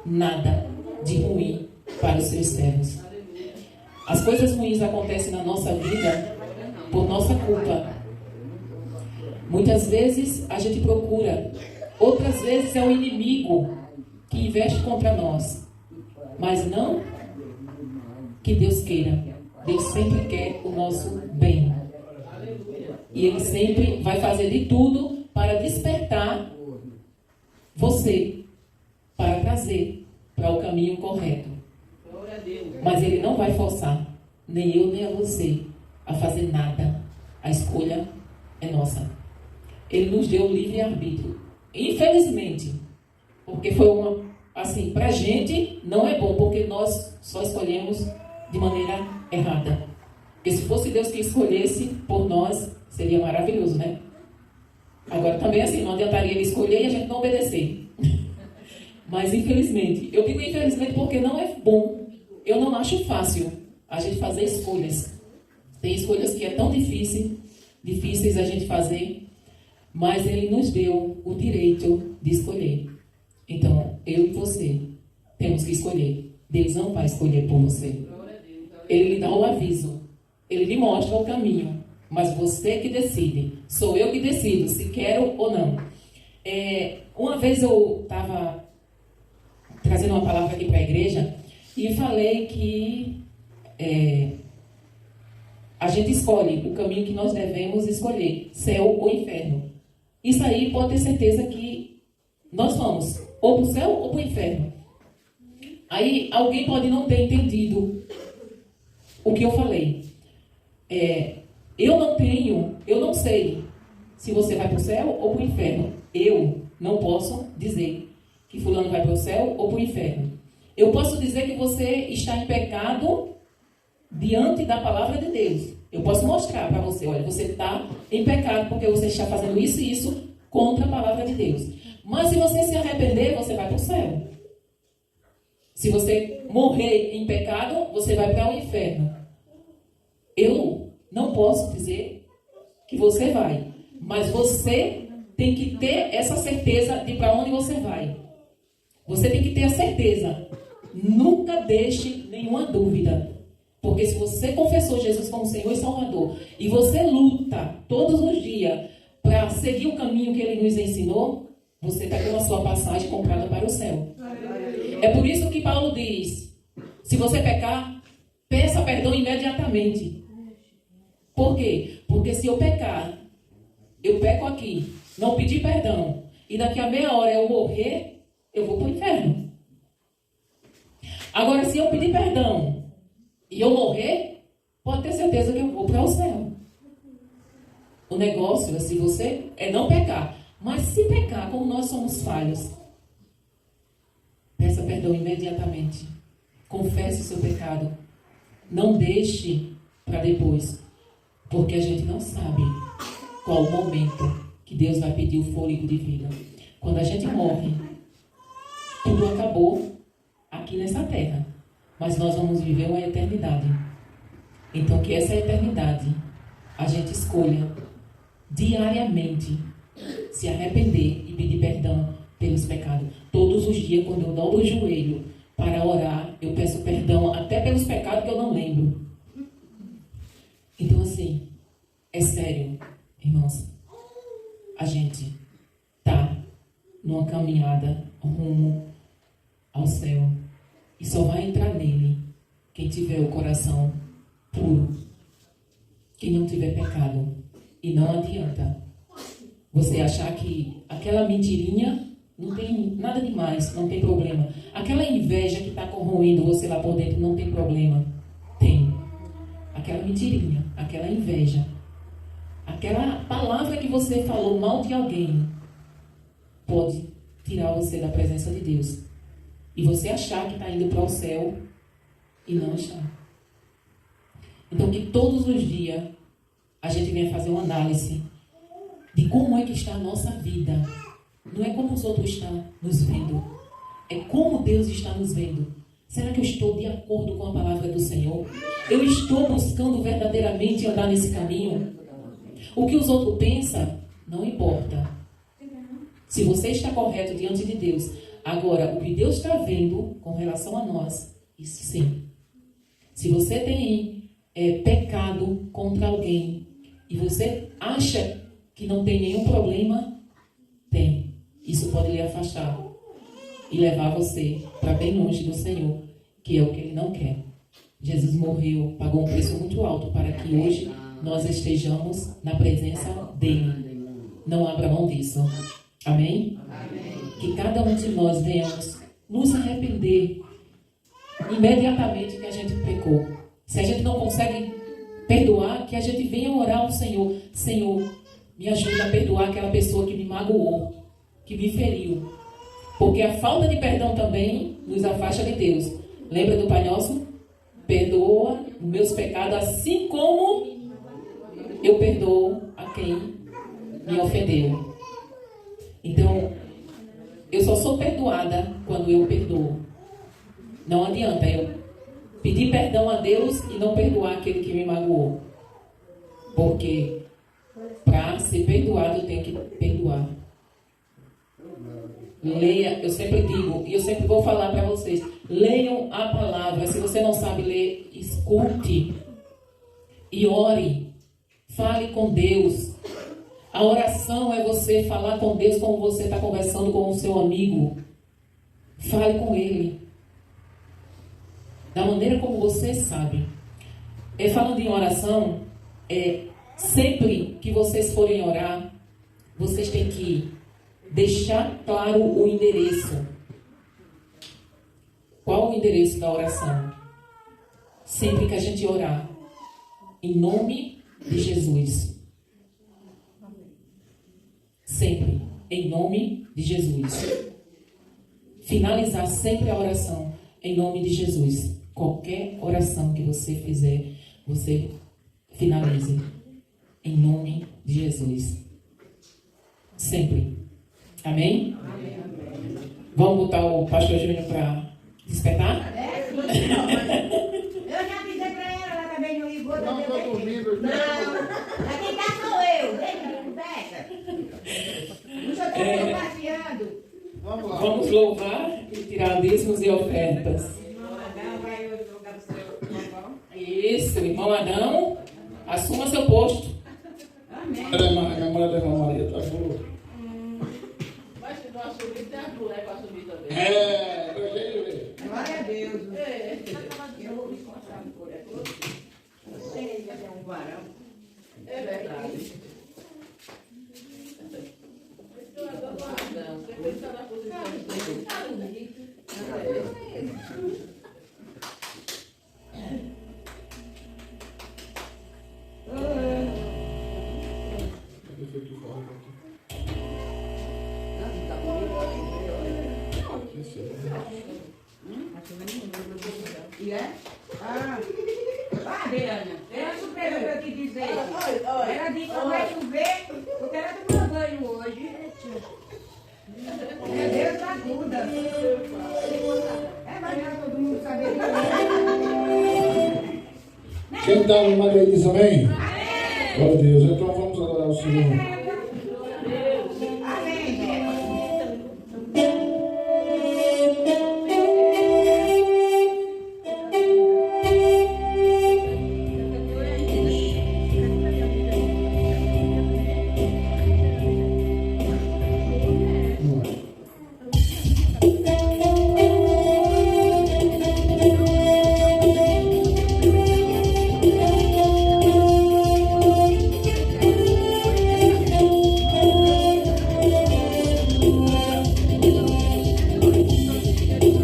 nada de ruim para os seus servos. As coisas ruins acontecem na nossa vida por nossa culpa. Muitas vezes a gente procura, outras vezes é o inimigo que investe contra nós. Mas não que Deus queira. Deus sempre quer o nosso bem. E Ele sempre vai fazer de tudo para despertar você, para trazer para o caminho correto. Mas Ele não vai forçar, nem eu nem a você, a fazer nada. A escolha é nossa. Ele nos deu o livre-arbítrio. Infelizmente, porque foi assim, pra gente não é bom, porque nós só escolhemos de maneira errada. Porque se fosse Deus que escolhesse por nós, seria maravilhoso, né? Agora também assim, não adiantaria Ele escolher e a gente não obedecer. Mas infelizmente, eu digo infelizmente porque não é bom. Eu não acho fácil a gente fazer escolhas. Tem escolhas que é tão difíceis a gente fazer, mas Ele nos deu o direito de escolher. Então, eu e você temos que escolher. Deus não vai escolher por você. Ele lhe dá o aviso. Ele lhe mostra o caminho. Mas você que decide. Sou eu que decido se quero ou não. Uma vez eu estava trazendo uma palavra aqui para a igreja e falei que a gente escolhe o caminho que nós devemos escolher. Céu ou inferno. Isso aí pode ter certeza que nós vamos ou para o céu ou para o inferno. Aí alguém pode não ter entendido o que eu falei. Eu não sei se você vai para o céu ou para o inferno. Eu não posso dizer que fulano vai para o céu ou para o inferno. Eu posso dizer que você está em pecado diante da palavra de Deus. Eu posso mostrar para você, olha, você está em pecado porque você está fazendo isso e isso contra a palavra de Deus. Mas se você se arrepender, você vai para o céu. Se você morrer em pecado, você vai para o inferno. Eu não posso dizer que você vai, mas você tem que ter essa certeza de para onde você vai. Você tem que ter a certeza. Nunca deixe nenhuma dúvida. Porque se você confessou Jesus como Senhor e Salvador, e você luta todos os dias para seguir o caminho que Ele nos ensinou, você está com a sua passagem comprada para o céu. É por isso que Paulo diz, se você pecar, peça perdão imediatamente. Por quê? Porque se eu pecar, eu peco aqui, não pedir perdão, e daqui a meia hora eu morrer, eu vou para o inferno. Agora, se eu pedir perdão e eu morrer, pode ter certeza que eu vou para o céu. O negócio, se você, é não pecar. Mas se pecar, como nós somos falhos, peça perdão imediatamente. Confesse o seu pecado. Não deixe para depois. Porque a gente não sabe qual o momento que Deus vai pedir o fôlego de vida. Quando a gente morre, tudo acabou aqui nessa terra. Mas nós vamos viver uma eternidade. Então, que essa eternidade a gente escolha diariamente se arrepender e pedir perdão pelos pecados. Todos os dias, quando eu dobro o joelho para orar, eu peço perdão até pelos pecados que eu não lembro. Então, assim, é sério, irmãos. A gente está numa caminhada rumo ao céu. E só vai entrar nele quem tiver o coração puro. Quem não tiver pecado. E não adianta você achar que aquela mentirinha não tem nada demais, não tem problema. Aquela inveja que está corroendo você lá por dentro não tem problema. Tem. Aquela mentirinha, aquela inveja, aquela palavra que você falou mal de alguém pode tirar você da presença de Deus. E você achar que está indo para o céu e não está. Então, que todos os dias a gente venha fazer uma análise de como é que está a nossa vida. Não é como os outros estão nos vendo. É como Deus está nos vendo. Será que eu estou de acordo com a palavra do Senhor? Eu estou buscando verdadeiramente andar nesse caminho? O que os outros pensam, não importa. Se você está correto diante de Deus. Agora, o que Deus está vendo com relação a nós, isso sim. Se você tem pecado contra alguém e você acha que não tem nenhum problema, tem. Isso pode lhe afastar e levar você para bem longe do Senhor, que é o que Ele não quer. Jesus morreu, pagou um preço muito alto para que hoje nós estejamos na presença dEle. Não abra mão disso. Amém? Que cada um de nós venhamos nos arrepender imediatamente que a gente pecou. Se a gente não consegue perdoar, que a gente venha orar ao Senhor. Senhor, me ajuda a perdoar aquela pessoa que me magoou, que me feriu. Porque a falta de perdão também nos afasta de Deus. Lembra do Pai Nosso? Perdoa os meus pecados assim como eu perdoo a quem me ofendeu. Então, eu só sou perdoada quando eu perdoo. Não adianta eu pedir perdão a Deus e não perdoar aquele que me magoou. Porque para ser perdoado eu tenho que perdoar. Leia, eu sempre digo, e eu sempre vou falar para vocês, leiam a palavra. Se você não sabe ler, escute e ore. Fale com Deus. A oração é você falar com Deus como você está conversando com o seu amigo. Fale com Ele. Da maneira como você sabe. Falando em oração, sempre que vocês forem orar, vocês têm que deixar claro o endereço. Qual o endereço da oração? Sempre que a gente orar, em nome de Jesus. Sempre. em nome de Jesus. Finalizar sempre a oração em nome de Jesus. Qualquer oração que você fizer, você finalize em nome de Jesus. Sempre. Amém? Amém. Vamos botar o pastor Júnior para despertar? Eu já avisei pra ela, ela também não ligou. Não, estou dormindo. Não, aqui tá sou eu. Deixa de conversa. Não sou tão passeando. Vamos lá. Vamos louvar e tirar dízimos e ofertas. Não, vai eu jogar o seu pão. Isso, irmão Adão, assuma seu posto. Amém. A mulher da irmã Maria tá boa. Mas se não assumir, tem a mulher para assumir também. É, pra gente ver. Glória a Deus. Eu vou me encontrar no coração. Você já tem um varão. É verdade. Eu adoro o Adão. Você está na posição de tá bonito. Deixa eu te falar aqui. Nossa, tá bonito. Isso é. E é? Ah, Adriana, ela surpresa pra eu te dizer. Ela disse que vai chover, porque ela tomou banho hoje. Meu Deus, ajuda. É, mas já todo mundo sabe disso. Quem está no Maria diz amém? Glória a Deus. Então vamos adorar o Senhor. Amém, gente.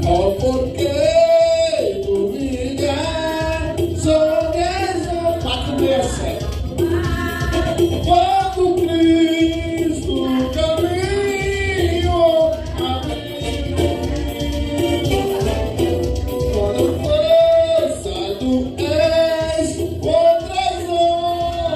Oh, porque tu vida sobre essa patrícia. Quando Cristo caminhou a mim, quando forçado és outras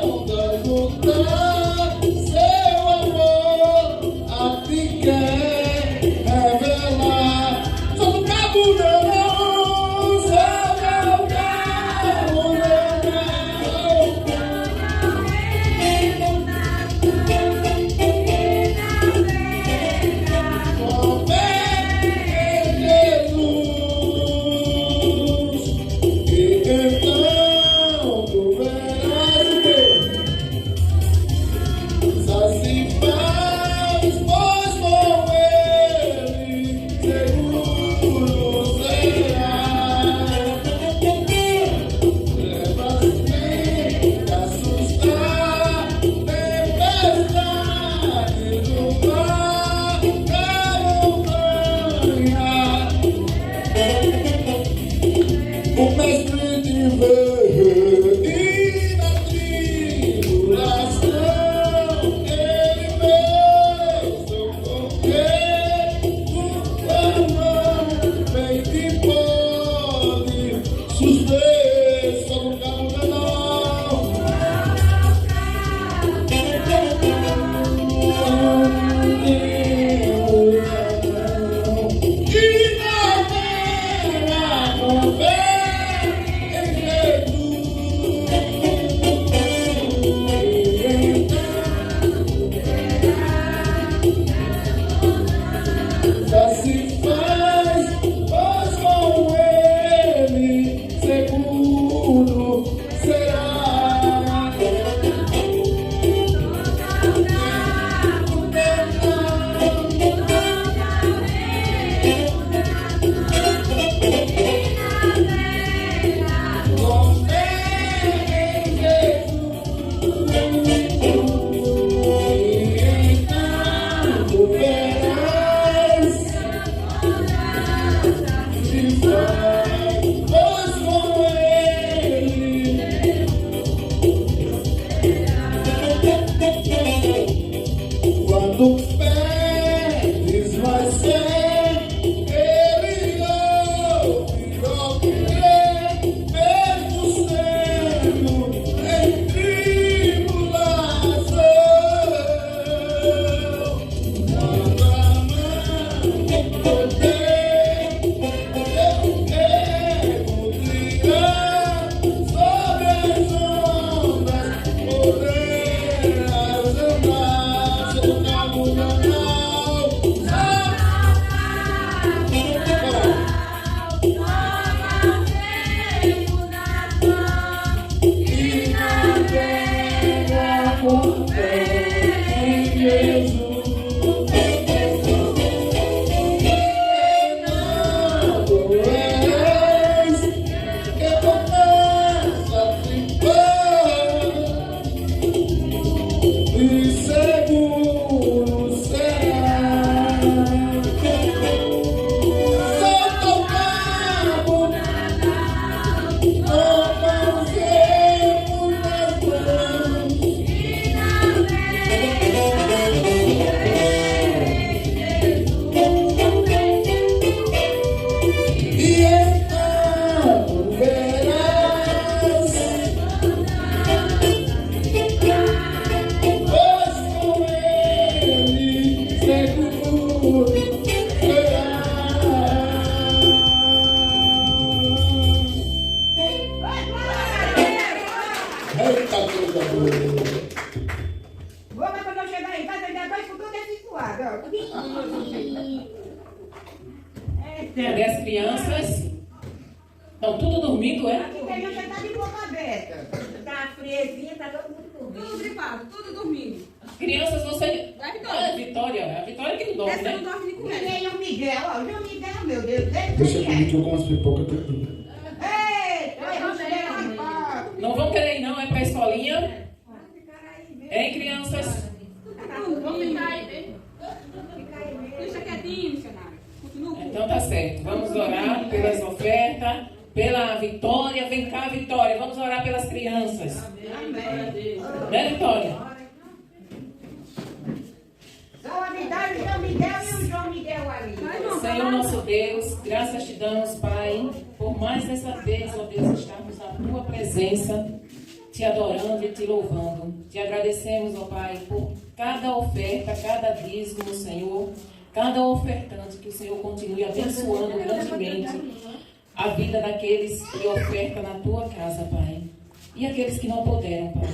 ondas lutar, seu amor a ti quer revelar. Só no cabo não, só no cabo não. Com fé em Jesus, e então tu verás o que assim faz, pois com ele seguro será. Leva-se a assustar, tempestade do mar, a montanha. O mestre te vê e na tribulação ele vê seu correr, tua mão bem te pode suster, só no cabo da não. E não terá com fé em Jesus. Já se faz, pois com ele seguro será. Com fé em Jesus, e então tu verás se faz, pois com ele. Quando e então verás, pois com ele seguro serás. Eita coisa boa! Vou, mas quando eu chegar em casa, ainda vai com tudo esse suado, Cadê as crianças? Estão tudo dormindo, é? Aqui tem já tá de boca aberta. Tá friezinha, tá todo mundo dormindo. Tudo gripado, tudo dormindo. Crianças, você... Vai, Vitória. Ah, Vitória. A Vitória que não dorme, Essa né? não dorme nem com E ela. tem o Miguel, ó. O João Miguel, meu Deus. Deixa comigo que eu como as pipocas tudinho. Ei, vamos ver lá. Não vão querer ir, não? É pra escolinha? Hein, crianças? Vamos ficar aí, né? Deixa quietinho, missionário. Continua. Então tá certo. Vamos orar pelas ofertas, pela Vitória. Vem cá, Vitória. Vamos orar pelas crianças. Né, Vitória? Só a Vitória, o João Miguel e o João Miguel ali. Senhor nosso Deus, graças te damos, Pai, por mais essa vez, ó Deus, estarmos na tua presença, te adorando e te louvando. Te agradecemos, ó Pai, por cada oferta, cada dízimo, Senhor, cada ofertante, que o Senhor continue abençoando grandemente a vida daqueles que ofertam na tua casa, Pai, e aqueles que não puderam, Pai.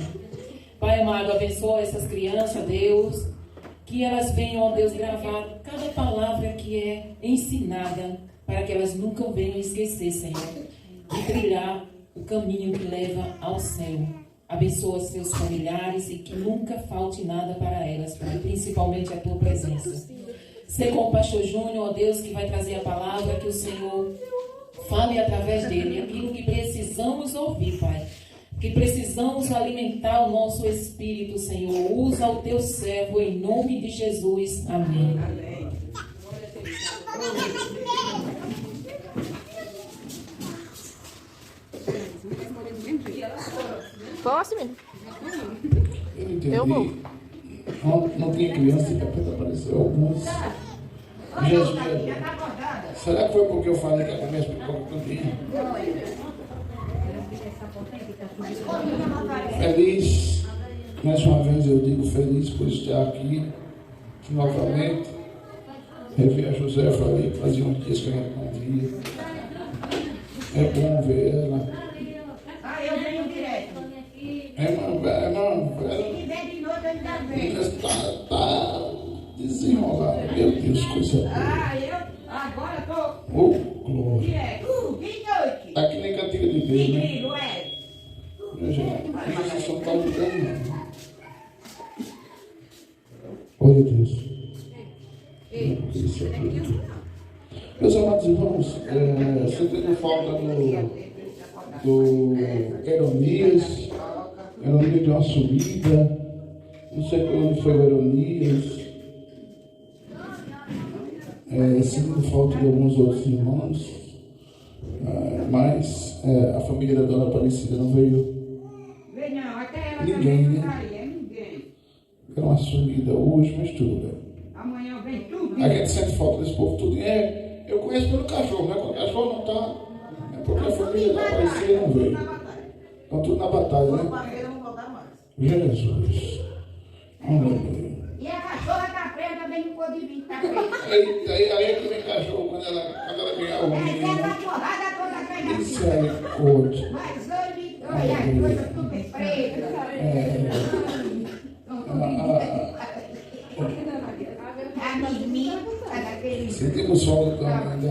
Pai amado, abençoa essas crianças, Deus, que elas venham, ó Deus, gravar cada palavra que é ensinada, para que elas nunca venham esquecer, Senhor, de trilhar o caminho que leva ao céu. Abençoa seus familiares e que nunca falte nada para elas, Pai, principalmente a tua presença. Ser com o pastor Júnior, ó Deus, que vai trazer a palavra, que o Senhor fale através dele aquilo que precisamos ouvir, Pai. Que precisamos alimentar o nosso espírito, Senhor. Usa o teu servo em nome de Jesus. Amém. Posso, menino? Eu entendi. Eu vou. Não tinha criança e depois apareceu alguns. Jesus, Já tá acordada. será que foi porque eu falei que ia comer as pipocas tudinho? Feliz, mais uma vez eu digo feliz por estar aqui novamente. Revi a Josefa ali, fazia uns dias que a gente não via. É bom ver ela. Ah, eu venho direto. Irmã, Se tiver de noite, eu ainda venho. está desenrolada, meu Deus, coisa boa. Ah, eu agora tô Oh, glória. direto. De noite. Tá que nem cantiga de De Deus, né? grilo, é. Minha gente, vocês só estão lutando, não. Olha Deus. Isso é tudo. Meus amados irmãos, sentindo falta do Eronias. Eronias deu uma subida. Não sei onde foi o Eronias. Sentindo falta de alguns outros irmãos. Mas a família da Dona Aparecida não veio. Vem não, até ela Ninguém, também né? não tá aí, é ninguém. Deu uma subida hoje, mas tudo bem. Amanhã vem tudo. A gente sente falta desse povo tudo. Eu conheço pelo cachorro, né? Quando o cachorro não está, é porque a família da Aparecida não veio. Estão tudo na batalha, né? Jesus. Aleluia. E a cachorra tá presa, também não pôde vir, tá presa. Aí é que vem cachorro quando ela ganhar o Essa é menino. uma porrada toda atrás da Isso filha. é coisa. Mas hoje, olha, as coisas tudo presas. A menina, daquele... Sentimos falta também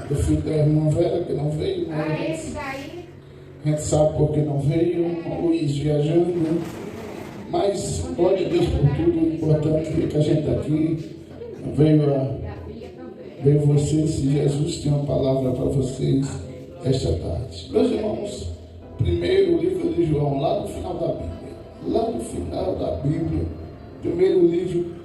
do filho da irmã Vera, que não veio, Ah, né? esse daí, A gente sabe porque não veio, o Luiz viajando, mas glória a Deus por tudo. O importante é que a gente está aqui, veio vocês, se Jesus tem uma palavra para vocês esta tarde. Meus irmãos, primeiro o livro de João, lá no final da Bíblia, primeiro livro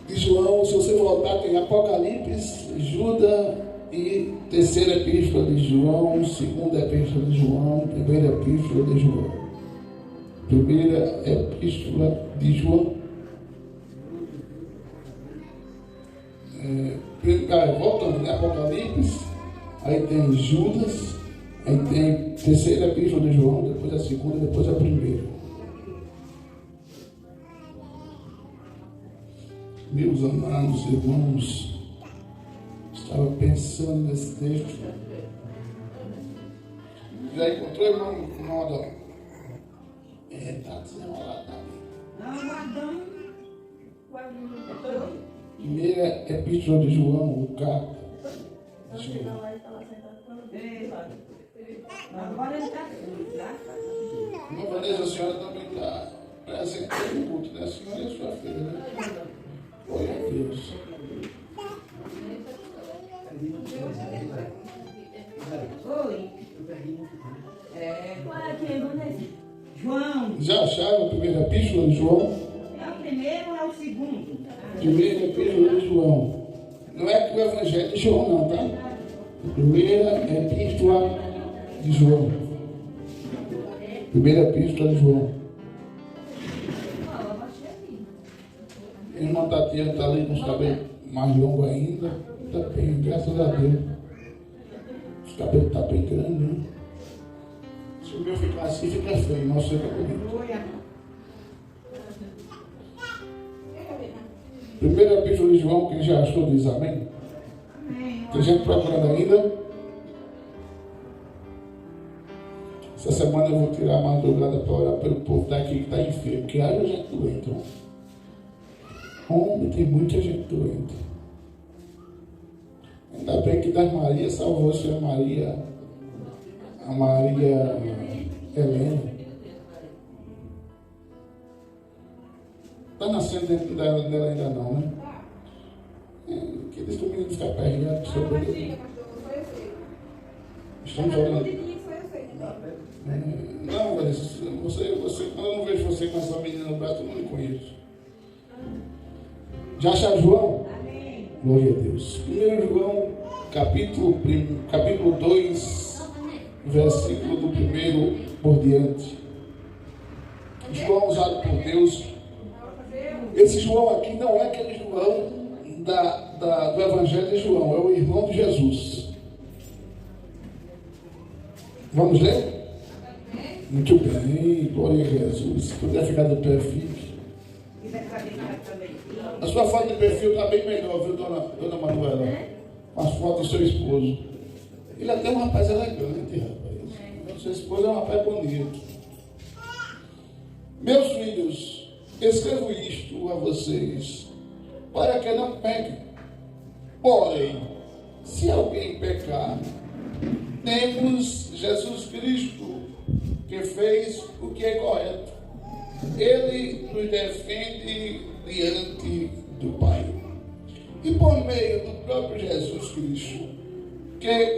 de João, se você voltar, tem Apocalipse, Judas e terceira epístola de João, segunda epístola de João, primeira epístola de João. Primeira epístola de João. Voltando em Apocalipse, aí tem Judas, aí tem a terceira epístola de João, depois a segunda, depois a primeira. Meus amados irmãos, estava pensando nesse texto. Já encontrou, irmão Adão? Está desenrolado também. Não, Adão. Primeira epístola de João, o carta. Agora ele está lá. Irmã Vanessa, a senhora também está presente no culto, né? A senhora e a sua filha, né? Glória a Deus. Oi. Qual é aqui, Vanessa? João. Já acharam a primeira epístola de João? É o primeiro ou é o segundo? Primeira epístola de João. Não é que o Evangelho de João, não, tá? Primeira epístola de João. Primeira epístola de João. A irmã Tatiana está ali com os cabelos mais longos ainda. Está bem, graças a Deus. Os cabelos estão bem grandes, né? Se o meu ficar assim, fica feio. Nossa, fica bonito. Primeira epístola de João, quem já achou diz amém? Tem gente procurando ainda? Essa semana eu vou tirar a madrugada para orar pelo povo daqui que está enfermo, porque haja gente doente. Homem, tem muita gente doente. Ainda bem que das Maria salvou-se a Maria Helena. Está nascendo dentro dela ainda não, né? Que diz que o menino fica perreado, estamos orando. Não, Vanessa, quando eu não vejo você com essa menina no braço, eu não lhe conheço. Já acharam João? Amém. Glória a Deus. 1 João, capítulo 2, versículo do 1 por diante. João usado por Deus. Esse João aqui não é aquele João do Evangelho de João, é o irmão de Jesus. Vamos ler? Muito bem, glória a Jesus. Se puder ficar de pé, fique. A sua foto de perfil está bem melhor, viu, dona Manuela? As fotos do seu esposo. Ele até é um rapaz elegante, rapaz. O seu esposo é um rapaz bonito. Meus filhos, escrevo isto a vocês, para que não pequem. Porém, se alguém pecar, temos Jesus Cristo, que fez o que é correto. Ele nos defende diante do Pai. E por meio do próprio Jesus Cristo, é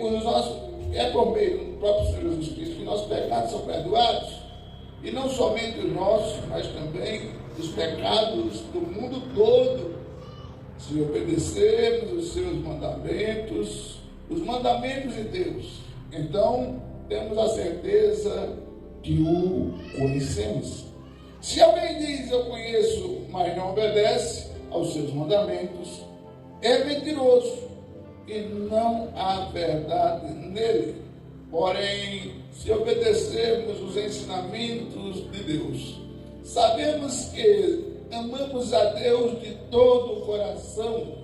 por meio do próprio Senhor Jesus Cristo que nossos pecados são perdoados, e não somente os nossos, mas também os pecados do mundo todo, se obedecermos os seus mandamentos, os mandamentos de Deus. Então, temos a certeza que o conhecemos. Se alguém diz eu conheço, mas não obedece aos seus mandamentos, é mentiroso e não há verdade nele. Porém, se obedecermos os ensinamentos de Deus, sabemos que amamos a Deus de todo o coração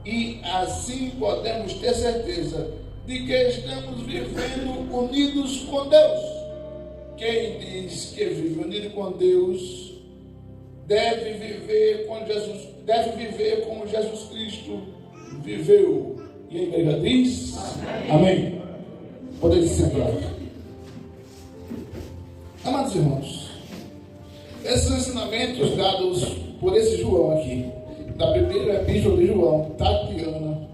e assim podemos ter certeza de que estamos vivendo unidos com Deus. Quem diz que vive unido com Deus deve viver como Jesus Cristo viveu. E a igreja diz amém. Podem se sentar. Amados irmãos, esses ensinamentos dados por esse João aqui, da primeira epístola de João, Tatiana,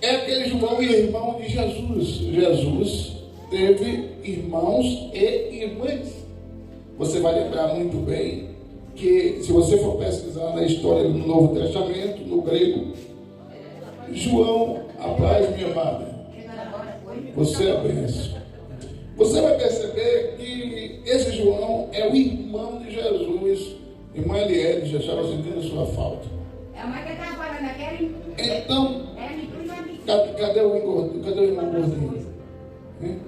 é aquele João irmão de Jesus. Jesus teve irmãos e irmãs. Você vai lembrar muito bem que, se você for pesquisar na história do Novo Testamento, no grego, João, a paz, minha amada, você é a bênção. Você vai perceber que esse João é o irmão de Jesus. Irmã Eliane já estava sentindo sua falta. É a mãe que está falando aquele? Então, É, me cuida de Cadê o engordo? Cadê o irmão gordinho? Hein?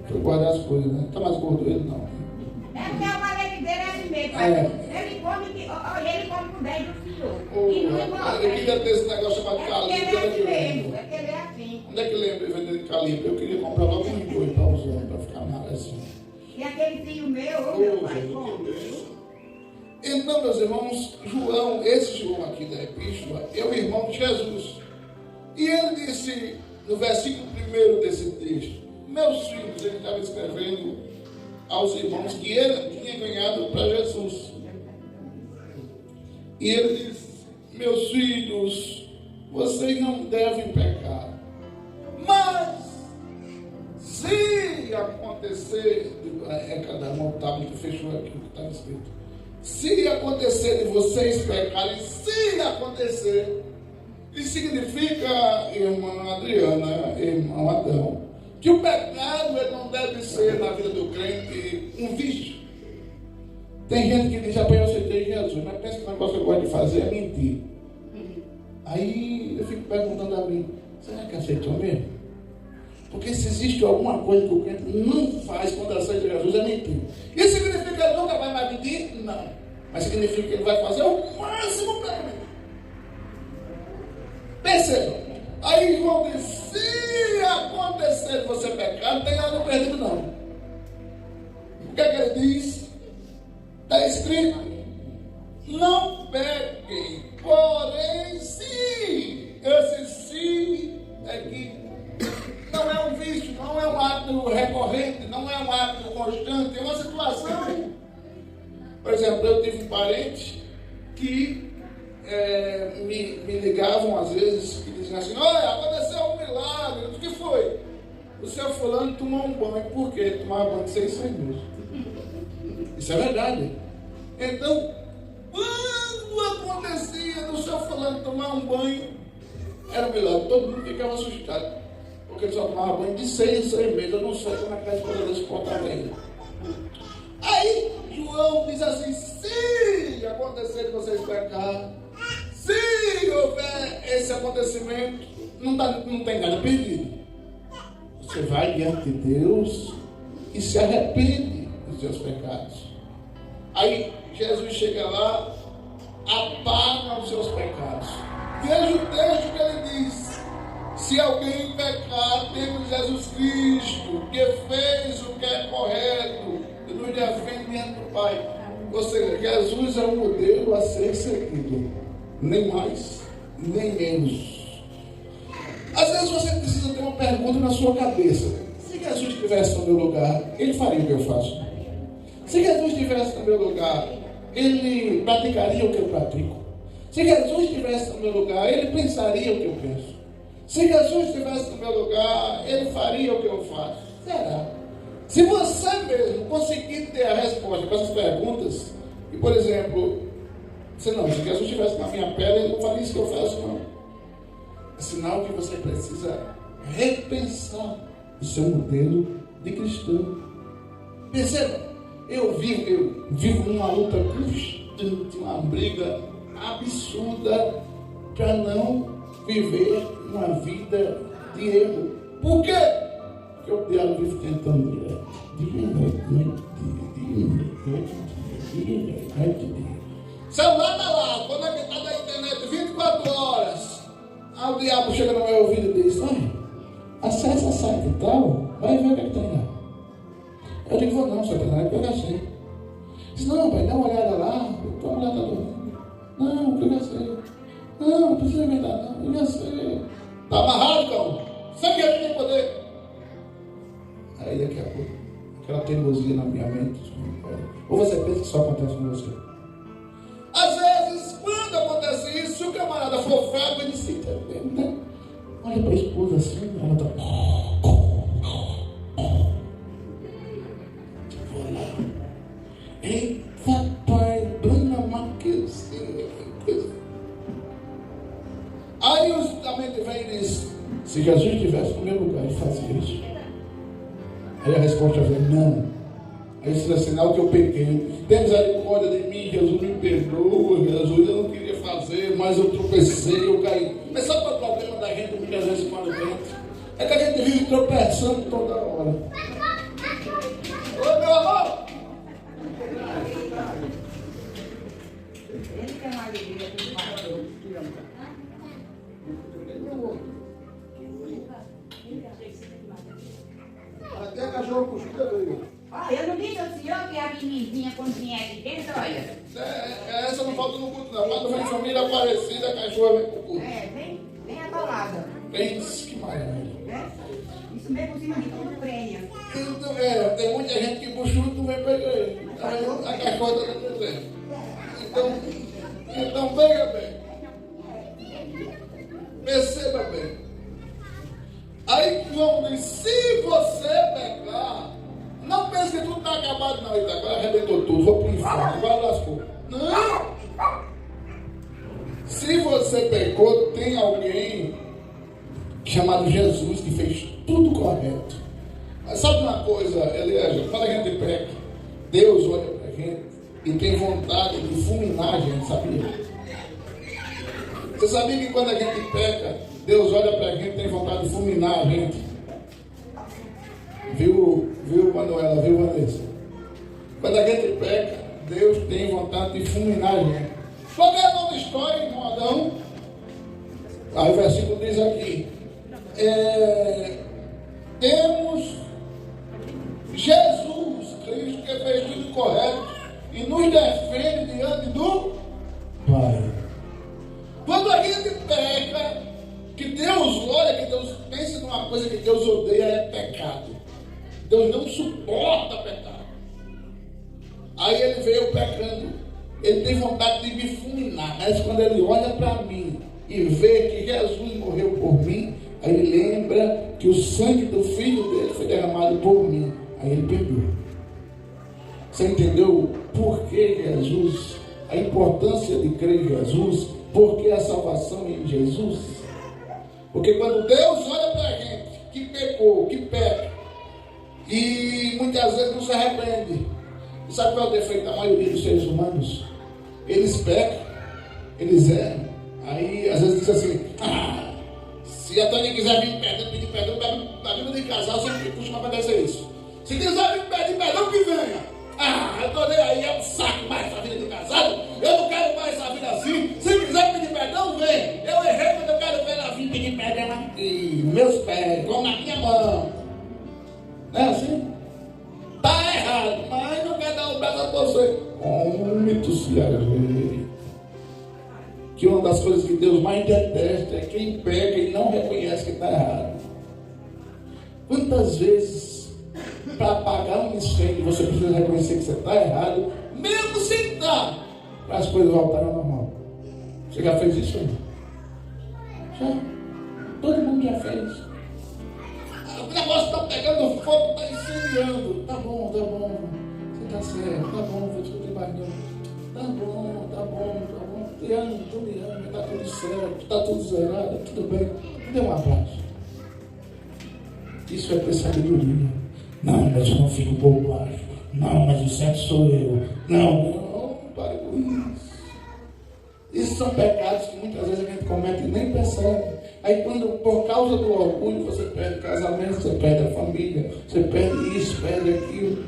Foi guardar as coisas, né? Tá mais gordo ele, não. É porque o marido dele é ele mesmo. Ele come com 10 do filho. E não engorda. Eu queria ter esse negócio chamado calibre. Ele é assim mesmo. É que ele é assim. Onde é que lembra de vender calibre? Eu queria comprar logo um dois para usar, para ficar mais assim. E aquele filho meu, meu pai, Então, meus irmãos, João, esse João aqui da Epístola, é o irmão de Jesus. E ele disse, no versículo 1 desse texto, meus filhos, ele estava escrevendo aos irmãos que ele tinha ganhado para Jesus. E ele disse, meus filhos, vocês não devem pecar. Mas, se acontecer, cada um tábua que fechou aqui o que estava escrito. Se acontecer de vocês pecarem, se acontecer, isso significa, irmã Adriana, irmão Adão, que o pecado ele não deve ser na vida do crente um vício. Tem gente que diz, eu aceitei Jesus, mas pensa que o negócio que eu gosto de fazer é mentir. Aí eu fico perguntando a mim, será que aceitou mesmo? Porque se existe alguma coisa que o crente não faz quando aceita Jesus, é mentir. Isso significa que ele nunca vai mais mentir? Não. Mas significa que ele vai fazer o máximo para mentir. Perceba. Aí João diz, se acontecer de você pecar, não tem nada perdido não. O que é que ele diz? Está escrito, não pequem, porém se. Esse se é que não é um vício, não é um ato recorrente, não é um ato constante, é uma situação. Por exemplo, eu tive um parente que me ligavam às vezes e diziam assim, olha, aconteceu um milagre. O que foi? O seu fulano tomou um banho. Por quê? Ele tomava banho de 6 meses. Isso é verdade. Então, quando acontecia do seu fulano tomar um banho, era um milagre. Todo mundo ficava assustado. Porque ele só tomava banho de 6 meses. Eu não sei como é que a esposa dele suportava ele. Aí, João diz assim, se acontecer de vocês pecar, se houver esse acontecimento, não tem nada perdido. Você vai diante de Deus e se arrepende dos seus pecados. Aí Jesus chega lá, apaga os seus pecados. Veja o texto que ele diz, se alguém pecar, temos Jesus Cristo, que fez o que é correto, e nos defende diante do Pai. Ou seja, Jesus é um modelo a ser seguido. Nem mais, nem menos. Às vezes você precisa ter uma pergunta na sua cabeça. Se Jesus estivesse no meu lugar, ele faria o que eu faço. Se Jesus estivesse no meu lugar, ele praticaria o que eu pratico. Se Jesus estivesse no meu lugar, ele pensaria o que eu penso. Se Jesus estivesse no meu lugar, ele faria o que eu faço. Será? Se você mesmo conseguir ter a resposta para essas perguntas, e por exemplo, se Jesus estivesse na minha pele, ele não faria isso que eu faço, não. É sinal que você precisa repensar o seu modelo de cristão. Perceba, eu vivo uma luta constante, uma briga absurda para não viver uma vida de erro. Por quê? Porque o diabo vive tentando o celular está lá, conectado à internet 24 horas. Aí o diabo chega no meu ouvido e diz, acessa site e tal, vai ver o que tem lá. Eu digo, vou não, Satanás, eu já sei. Diz, não, pai, dá uma olhada lá, dá uma olhada lá. Não, eu já sei. Não, não precisa inventar, não, eu já sei. Está amarrado, cão? Sabe que ele tem poder? Aí daqui a pouco, aquela teimosia na minha mente. Ou você pensa que só acontece com você? Às vezes, quando acontece isso, se o camarada for fraco, ele se né? Olha para a esposa assim, ela está. Eita, pai, Bruna Marques. Aí a mente vem e diz: se Jesus estivesse no meu lugar, ele fazia isso. Aí a resposta vem: não. Aí isso é sinal que eu pequei. Tem misericórdia de mim, Jesus me perdoa. Jesus, eu não queria fazer, mas eu tropecei, eu caí. Mas sabe qual é o problema da gente muitas vezes quando crente, é que a gente vive tropeçando toda hora. Oi, meu amor! Ele tem uma alegria que passou, que ama. Até a cachorro puxada veio. Ó, eu não disse ao senhor que a menininha quando vier aqui dentro, olha. Essa não falta no culto, não. Quando vem família aparecida, a cachorra vem pro culto. Vem atolada. Pensa que maravilha. Isso mesmo por cima de tudo prenha. Tem muita gente que buchudo não vem pra igreja. A cachorra está no deserto. Então veja bem. Perceba bem. Aí João diz, se você pecar, não pense que tudo está acabado, não. Ele agora arrebentou tudo, vou pro inferno, agora lascou. Não! Se você pecou, tem alguém chamado Jesus que fez tudo correto. Mas sabe uma coisa, Eliezer, quando a gente peca, Deus olha pra gente e tem vontade de fulminar a gente, sabia? Você sabia que quando a gente peca, Deus olha pra gente e tem vontade de fulminar a gente? Viu, Manuela? Viu, Vanessa? Quando a gente peca, Deus tem vontade de fulminar a gente. Qualquer nova história, irmão Adão. Aí o versículo diz aqui. Temos Jesus Cristo que fez tudo correto e nos defende diante do Pai. Quando a gente peca, que Deus olha, que Deus pensa numa coisa que Deus odeia, é pecado. Deus não suporta pecado. Aí ele veio pecando. Ele tem vontade de me fulminar. Mas quando ele olha para mim e vê que Jesus morreu por mim, aí ele lembra que o sangue do filho dele foi derramado por mim. Aí ele perdoa. Você entendeu por que Jesus, a importância de crer em Jesus? Por que a salvação em Jesus? Porque quando Deus olha para a gente que pecou, que peca, e muitas vezes não se arrepende. E sabe qual é o defeito da maioria dos seres humanos? Eles pecam, eles erram. Aí às vezes diz assim, se a Tânia quiser vir pedir perdão da vida de casal, sempre costuma acontecer isso. Se quiser vir pedir perdão, que venha. Eu tô nem aí, é um saco mais essa vida de casado. Eu não quero mais essa vida assim. Se quiser pedir perdão, vem. Eu errei, mas eu quero ver ela vir pedir perdão aqui. Meus pés, como na minha mão. Não é assim? Tá errado, mas não quer dar um braço a você. Muito se arrei. Que uma das coisas que Deus mais detesta é quem pega e não reconhece que está errado. Quantas vezes, para apagar um incêndio, você precisa reconhecer que você está errado, mesmo sem estar, para as coisas voltarem ao normal? Você já fez isso? Já? Todo mundo já fez. O negócio está pegando fogo, está incendiando. Tá bom. Você está certo, tá bom, vou discutir mais não. Tá bom. Te amo, tu me ama, está tudo certo, está tudo zerado, tudo bem. Me dê um abraço. Isso é ter sabedoria. Não, mas eu não fico por baixo. Não, mas o certo sou eu. Não, pare com isso. Isso são pecados que muitas vezes a gente comete e nem percebe. Aí quando, por causa do orgulho, você perde o casamento, você perde a família, você perde isso, perde aquilo.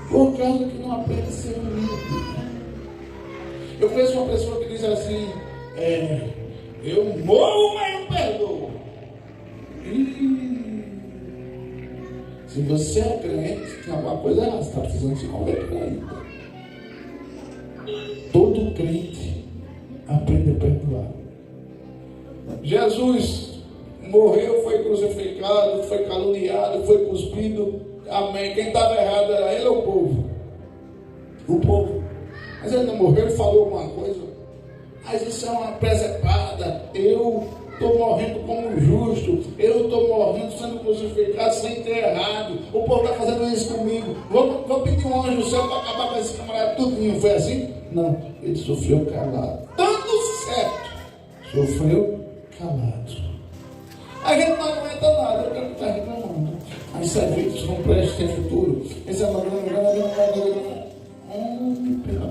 Por causa que não aprende a ser humilde. Eu conheço uma pessoa que diz assim, eu morro, mas não perdoo. Se você é crente, tem alguma coisa errada, você está precisando se converter ainda. Todo crente aprende a perdoar. Jesus morreu, foi crucificado, foi caluniado, foi cuspido. Amém. Quem estava errado era ele ou o povo? O povo. Mas ele não morreu, ele falou alguma coisa. Mas isso é uma presepada. Eu estou morrendo como justo. Eu estou morrendo sendo crucificado sem ter errado. O povo está fazendo isso comigo. Vou pedir um anjo do céu para acabar com esse camarada tudinho. Foi assim? Não. Ele sofreu calado. Dando certo. Sofreu calado. A gente não aguenta nada. Eu quero estar reclamando. Isso é vida, isso não presta, tem futuro. Esse é pelo amor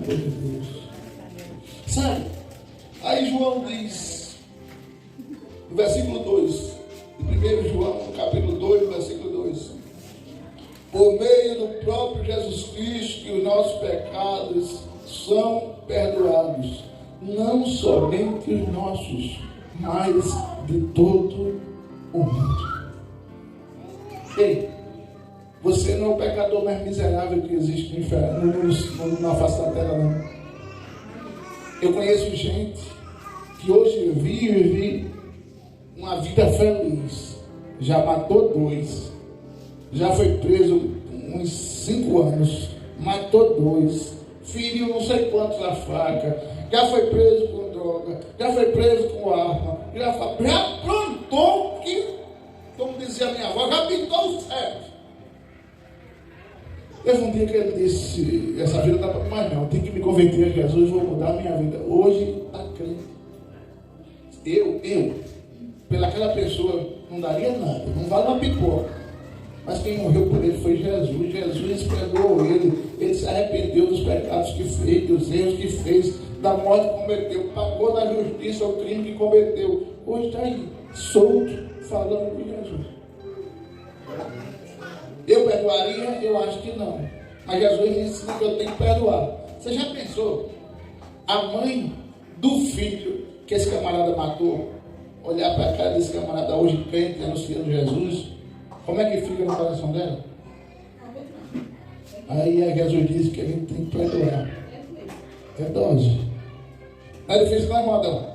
de Deus. Sabe? Aí João diz, no versículo 2, 1 João, capítulo 2, versículo 2. Por meio do próprio Jesus Cristo, que os nossos pecados são perdoados. Não somente os nossos, mas de todo o mundo. Ei, você não é o pecador mais miserável que existe no inferno, na face da terra, não. Eu conheço gente que hoje vive uma vida feliz. Já matou 2. Já foi preso uns 5 anos. Matou 2. Feriu não sei quantos a faca. Já foi preso com droga. Já foi preso com arma. Já aprontou que, como dizia minha avó, já pintou o certo. Teve um dia que ele disse: essa vida não dá para mais não, tem que me converter a Jesus, vou mudar a minha vida. Hoje está crente. Eu, pelaquela pessoa, não daria nada, não vale uma pipoca. Mas quem morreu por ele foi Jesus. Jesus perdoou ele se arrependeu dos pecados que fez, dos erros que fez, da morte que cometeu, pagou na justiça o crime que cometeu. Hoje está aí, solto, falando de Jesus. Eu perdoaria? Eu acho que não. Mas Jesus me ensina que eu tenho que perdoar. Você já pensou? A mãe do filho que esse camarada matou, olhar para a cara desse camarada hoje crente, anunciando Jesus, como é que fica no coração dela? Aí Jesus diz que a gente tem que perdoar. É dose. Não é difícil, não é, modão?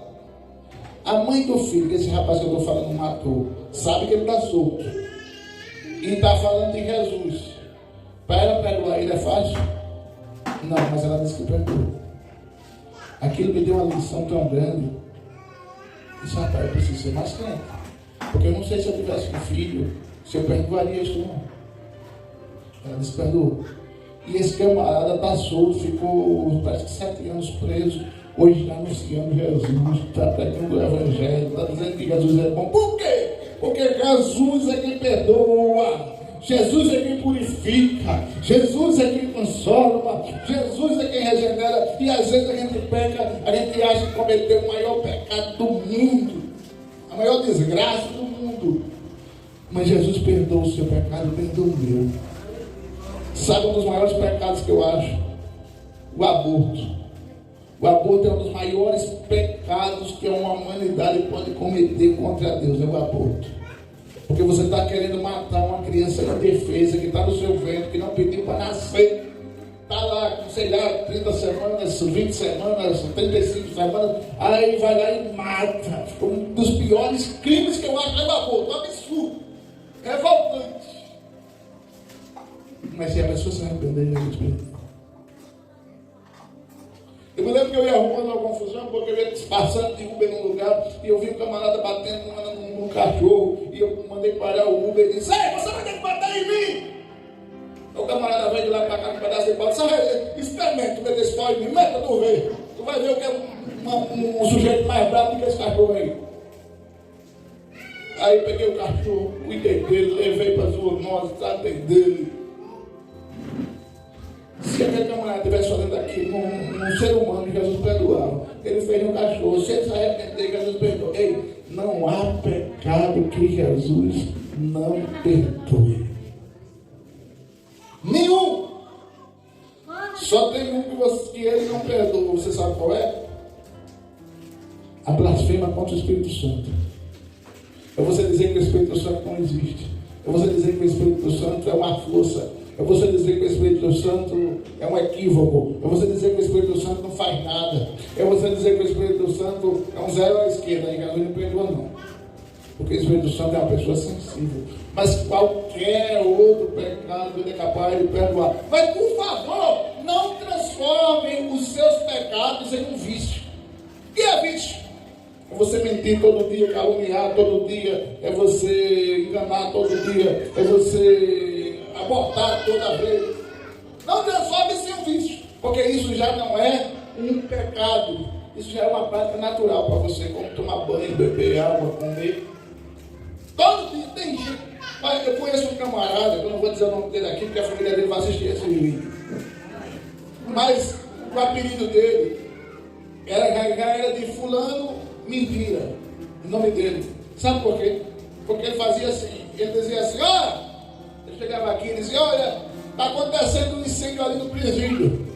A mãe do filho que esse rapaz que eu estou falando matou, sabe que ele está solto. E está falando de Jesus. Para ela perdoar ele é fácil? Não, mas ela disse que perdoou. Aquilo me deu uma lição tão grande. Disse, rapaz, eu preciso ser mais crente. Porque eu não sei se eu tivesse um filho, se eu perdoaria isso não. Ela disse que perdoou. E esse camarada está solto, ficou parece que 7 anos preso. Hoje está anunciando Jesus, está pregando o Evangelho, está dizendo que Jesus é bom. Por quê? Porque Jesus é quem perdoa, Jesus é quem purifica, Jesus é quem consola, Jesus é quem regenera. E às vezes a gente peca, a gente acha que cometeu o maior pecado do mundo, a maior desgraça do mundo. Mas Jesus perdoa o seu pecado, perdoa o meu. Sabe um dos maiores pecados que eu acho? O aborto. O aborto é um dos maiores pecados que uma humanidade pode cometer contra Deus, é o aborto. Porque você está querendo matar uma criança indefesa que está no seu ventre, que não pediu para nascer. Está lá com, sei lá, 30 semanas, 20 semanas, 35 semanas, aí vai lá e mata. Um dos piores crimes que eu acho é o aborto, um absurdo, revoltante. Mas se a pessoa se arrepender, Jesus perdoa. Eu me lembro que eu ia arrumando uma confusão, porque eu ia passando de Uber num lugar e eu vi um camarada batendo num cachorro e eu mandei parar o Uber e disse: ei, você vai ter que bater em mim! O camarada veio de lá para cá com um pedaço de pau e disse: experimenta, tu meter esse pau em mim, meta tu ver. Tu vai ver o que é um sujeito mais bravo do que esse cachorro aí. Aí peguei o cachorro, cuidei dele, levei para as zoonoses, tratei dele. Se aquele camarada estivesse fazendo aquilo num ser humano, Jesus perdoava. Ele fez no cachorro. Se ele se arrepender, Jesus perdoa. Ei, não há pecado que Jesus não perdoe. Nenhum. Só tem um que ele não perdoa. Você sabe qual é? A blasfema contra o Espírito Santo. É você dizer que o Espírito Santo não existe. É você dizer que o Espírito Santo é uma força. É você dizer que o Espírito Santo é um equívoco. É você dizer que o Espírito Santo não faz nada. É você dizer que o Espírito Santo é um zero à esquerda. E Jesus não perdoa não. Porque o Espírito Santo é uma pessoa sensível. Mas qualquer outro pecado ele é capaz de perdoar. Mas por favor, não transformem os seus pecados em um vício. O que é vício? É você mentir todo dia, caluniar todo dia. É você enganar todo dia. É você abortar toda vez. Não transforme-se em um vício, porque isso já não é um pecado, isso já é uma prática natural para você, como tomar banho, beber água, comer. Todo dia tem jeito. Mas eu conheço um camarada, eu não vou dizer o nome dele aqui, porque a família dele vai assistir esse vídeo. Mas o apelido dele já era de fulano mentira, o nome dele. Sabe por quê? Porque ele fazia assim, ele dizia assim, olha, ele chegava aqui e dizia, olha, está acontecendo um incêndio ali no presídio.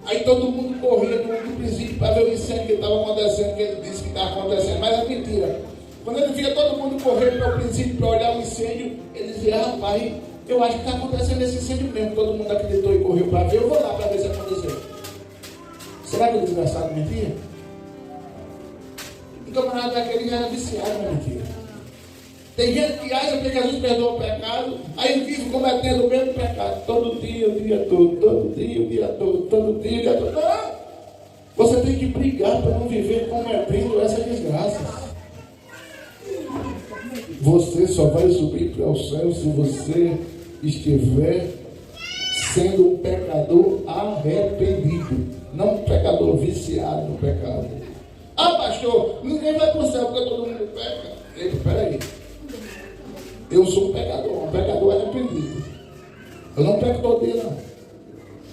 Aí todo mundo corria do presídio para ver o incêndio que estava acontecendo, que ele disse que estava acontecendo, mas é mentira. Quando ele via todo mundo correr para o presídio para olhar o incêndio, ele dizia, rapaz, eu acho que está acontecendo esse incêndio mesmo. Todo mundo acreditou e correu para ver, eu vou lá para ver se aconteceu. Será que o desgraçado mentia? O camarada daquele já era viciado na mentira. Tem gente que acha que Jesus perdoa o pecado, aí vive cometendo o mesmo pecado. Todo dia, o dia todo, todo dia, o dia todo, todo dia, o dia todo. Não! Você tem que brigar para não viver cometendo essas desgraças. Você só vai subir para o céu se você estiver sendo um pecador arrependido, não um pecador viciado no pecado. Ah, pastor, ninguém vai para o céu porque todo mundo peca. Eita, peraí. Eu sou um pecador arrependido. Eu não peco todo dia, não.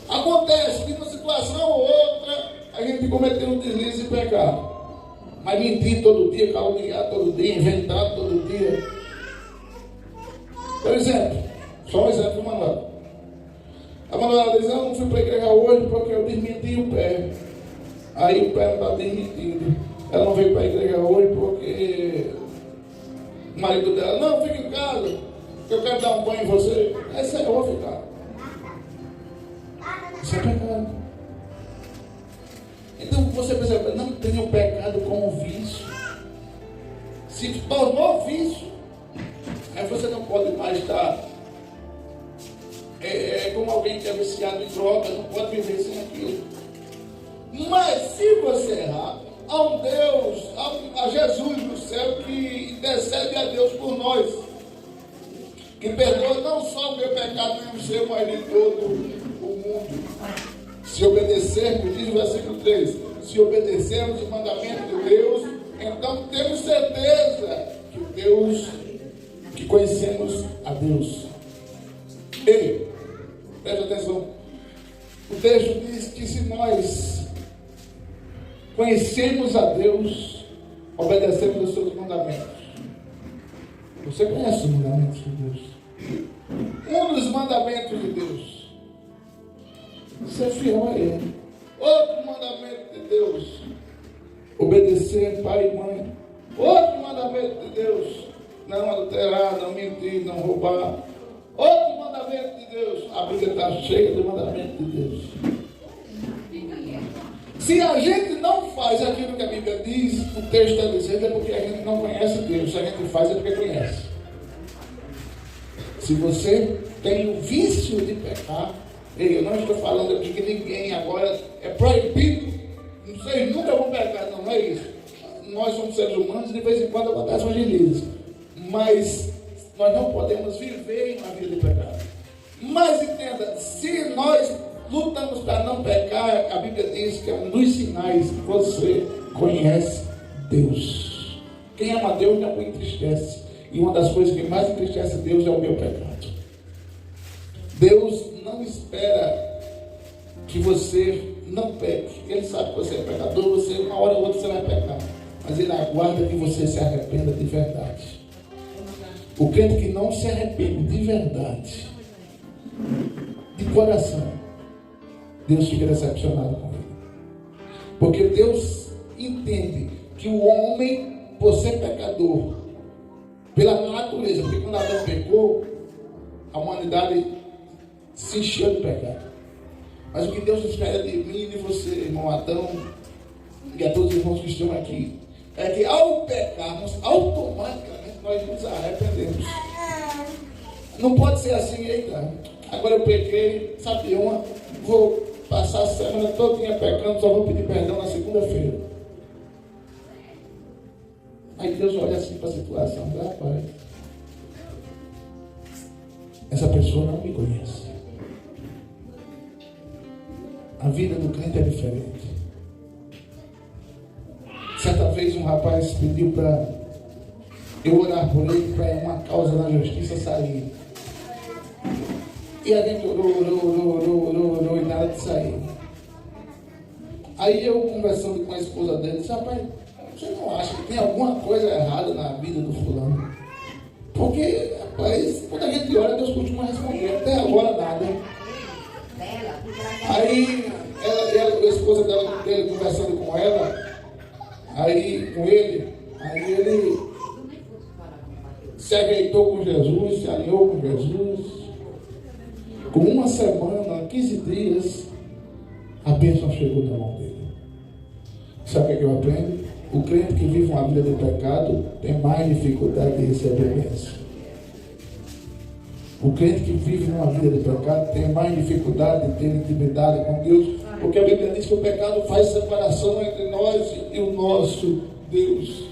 Acontece que numa situação ou outra a gente cometeu um deslize e pecar. Mas mentir todo dia, caluniar todo dia, inventar todo dia. Por exemplo, só um exemplo, Manuel. A Manuela diz, eu não fui para a igreja hoje porque eu desmenti o pé. Aí o pé não está desmentido. Ela não veio para a igreja hoje porque o marido dela, não, fica em casa, que eu quero dar um banho em você. Essa eu vou ficar. Isso é pecado. Então você percebe, não tenha o pecado como vício. Se tornou vício, aí você não pode mais estar como alguém que é viciado em droga, não pode viver sem aquilo. Mas se você errar, há um Deus, há Jesus no céu que intercede a Deus por nós, que perdoa não só o meu pecado e o seu, mas de todo o mundo. Se obedecermos, diz o versículo 3, se obedecermos os mandamentos de Deus, então temos certeza que conhecemos a Deus. Ei, preste atenção. O texto diz que se nós conhecemos a Deus, obedecemos os seus mandamentos. Você conhece os mandamentos de Deus? Um dos mandamentos de Deus, ser fiel a Ele. Outro mandamento de Deus, obedecer pai e mãe. Outro mandamento de Deus, não adulterar, não mentir, não roubar. Outro mandamento de Deus, a Bíblia está cheia de mandamentos de Deus. Se a gente não faz aquilo que a Bíblia diz, o texto está dizendo, é porque a gente não conhece Deus. Se a gente faz, é porque conhece. Se você tem o vício de pecar, eu não estou falando aqui que ninguém agora é proibido, vocês nunca vão pecar, não é isso. Nós somos seres humanos, de vez em quando acontecem umas delícias, mas nós não podemos viver em uma vida de pecado. Mas entenda, se nós lutamos para não pecar, a Bíblia diz que é um dos sinais que você conhece Deus. Quem ama Deus não o entristece, e uma das coisas que mais entristece Deus é o meu pecado. Deus não espera que você não peque. Ele sabe que você é pecador, você uma hora ou outra você vai pecar, mas Ele aguarda que você se arrependa de verdade. O crente que não se arrepende de verdade, de coração, Deus fica decepcionado com ele. Porque Deus entende que o homem, por ser pecador, pela natureza, porque quando Adão pecou, a humanidade se encheu de pecado. Mas o que Deus espera de mim e de você, irmão Adão, e a todos os irmãos que estão aqui, é que ao pecarmos, automaticamente nós nos arrependemos. Não pode ser assim, eita, agora eu pequei, sabe uma, vou passar a semana todinha pecando, só vou pedir perdão na segunda-feira. Aí Deus olha assim para a situação, rapaz, essa pessoa não me conhece. A vida do crente é diferente. Certa vez um rapaz pediu para eu orar por ele para uma causa na justiça sair. E a gente orou e nada de sair. Aí eu conversando com a esposa dele, disse, rapaz, você não acha que tem alguma coisa errada na vida do fulano? Porque, rapaz, quando a gente ora, Deus costuma responder. Até agora nada. Aí a esposa dele conversando com ela, aí com ele, aí ele se ajeitou com Jesus, se alinhou com Jesus. Com uma semana, 15 dias, a bênção chegou na mão dele. Sabe o que eu aprendo? O crente que vive uma vida de pecado tem mais dificuldade de receber a bênção. O crente que vive numa vida de pecado tem mais dificuldade de ter intimidade com Deus, porque a Bíblia diz que o pecado faz separação entre nós e o nosso Deus.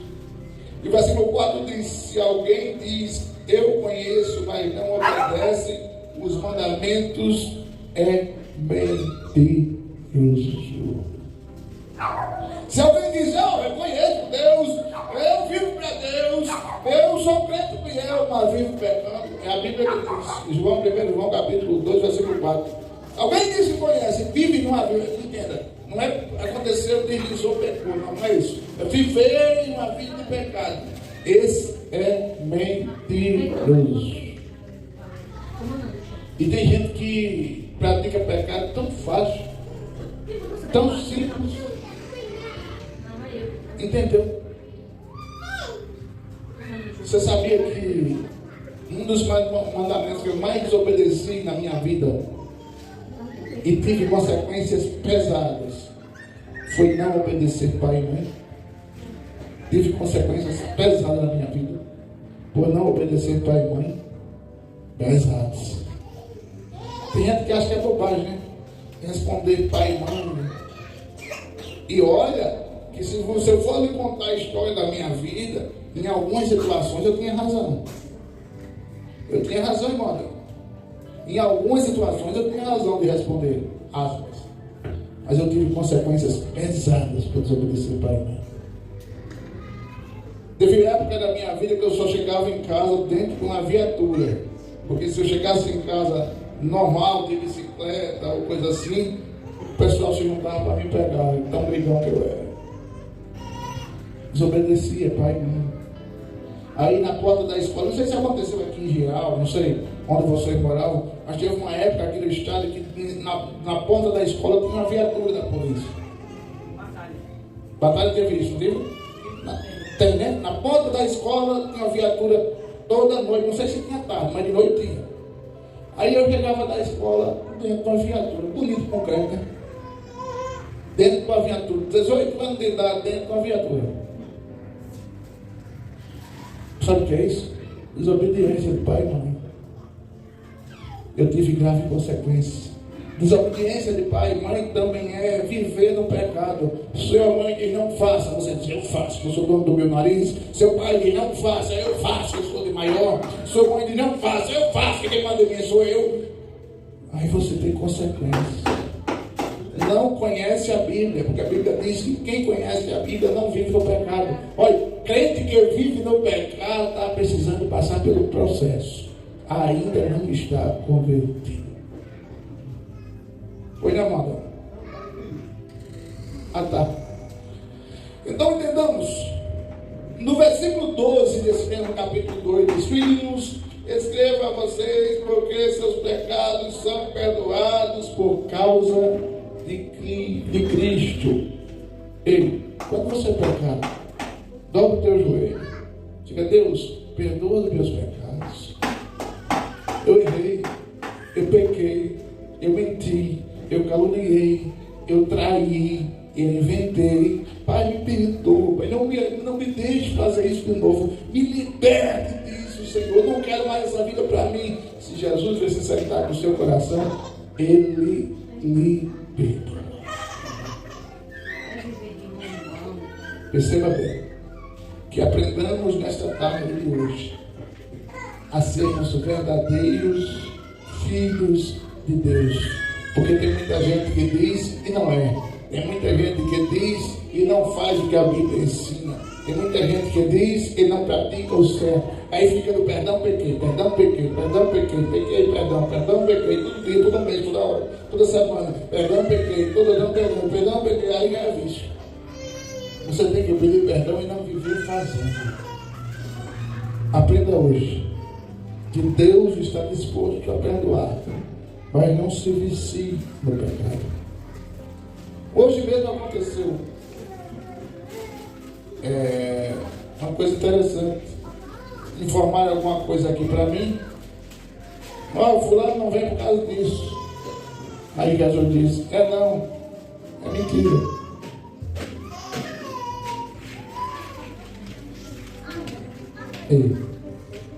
E o versículo 4 diz: se alguém diz, eu conheço, mas não obedece os mandamentos, é mentiroso. Se alguém diz, eu conheço Deus, eu vivo para Deus, eu sou crente fiel, mas vivo pecando, é a Bíblia que diz, João, 1 João capítulo 2, versículo 4. Alguém diz que conhece, vive numa vida, entenda, não é aconteceu, deslizou, pecou, não é isso. É viver em uma vida de pecado. Esse é mentiroso. E tem gente que pratica pecado tão fácil, tão simples. Entendeu? Você sabia que um dos mandamentos que eu mais desobedeci na minha vida e tive consequências pesadas foi não obedecer pai e mãe? Tive consequências pesadas na minha vida por não obedecer pai e mãe. Pesadas. Tem gente que acha que é bobagem, né? Responder pai e mãe. E olha, que se você for lhe contar a história da minha vida, em algumas situações eu tinha razão. Eu tinha razão, irmão. Em algumas situações eu tinha razão de responder, aspas. Mas eu tive consequências pesadas por desobedecer pai e mãe. Teve época da minha vida que eu só chegava em casa dentro de uma viatura. Porque se eu chegasse em casa normal, de bicicleta ou coisa assim, o pessoal se juntava para me pegar, tão brigão que eu era. Desobedecia pai e mãe. Aí na porta da escola, não sei se aconteceu aqui em Giral, não sei onde vocês moravam, mas teve uma época aqui no estado que na porta da escola tinha uma viatura da polícia. Batalha teve isso, viu? Tem, né? Na porta da escola tinha uma viatura toda noite, não sei se tinha tarde, mas de noite tinha. Aí eu chegava da escola dentro de uma viatura, bonito, concreto, né? Dentro de uma viatura, 18 anos de idade, dentro de uma viatura. Sabe o que é isso? Desobediência de pai e mãe. Eu tive grave consequência. Desobediência de pai e mãe também é viver no pecado. Sua mãe diz não faça, você diz eu faço, eu sou dono do meu nariz. Seu pai diz não faça, eu faço, eu sou de maior. Sua mãe diz não faça, eu faço, quem manda em mim sou eu. Aí você tem consequências. Não conhece a Bíblia, porque a Bíblia diz que quem conhece a Bíblia não vive no pecado. Olha, crente que vive no pecado está precisando passar pelo processo. Ainda não está convertido. Oi, né, amada? Ah, tá. Então entendamos. No versículo 12 desse mesmo capítulo 2 diz: filhinhos, escreva a vocês porque seus pecados são perdoados por causa de Cristo. Ei, quando você pecar, dobra o teu joelho. Diga: Deus, perdoa os meus pecados. Eu errei, eu pequei, eu menti, eu caluniei, eu traí, eu inventei. Pai, me perdoa, Pai, não me deixe fazer isso de novo. Me liberte disso, Senhor. Eu não quero mais essa vida para mim. Se Jesus vai se sentar com o seu coração, Ele lhe perdoa. Perceba bem, que aprendamos nesta tarde de hoje a sermos verdadeiros filhos de Deus. Porque tem muita gente que diz e não é. Tem muita gente que diz e não faz o que a Bíblia ensina. Tem muita gente que diz e não pratica o certo. Aí fica no perdão, pequei, perdão, pequei, perdão, pequei, pequei, perdão, perdão, pequei, todo dia, todo mês, toda hora, toda semana, perdão, pequei, todo dia, perdão, perdão, pequei, aí é vício. Você tem que pedir perdão e não viver fazendo. Aprenda hoje que Deus está disposto a perdoar, mas não se vicie no pecado. Hoje mesmo aconteceu uma coisa interessante. Informaram alguma coisa aqui para mim. O fulano não vem por causa disso. Aí Jesus disse: não, é mentira. Ei,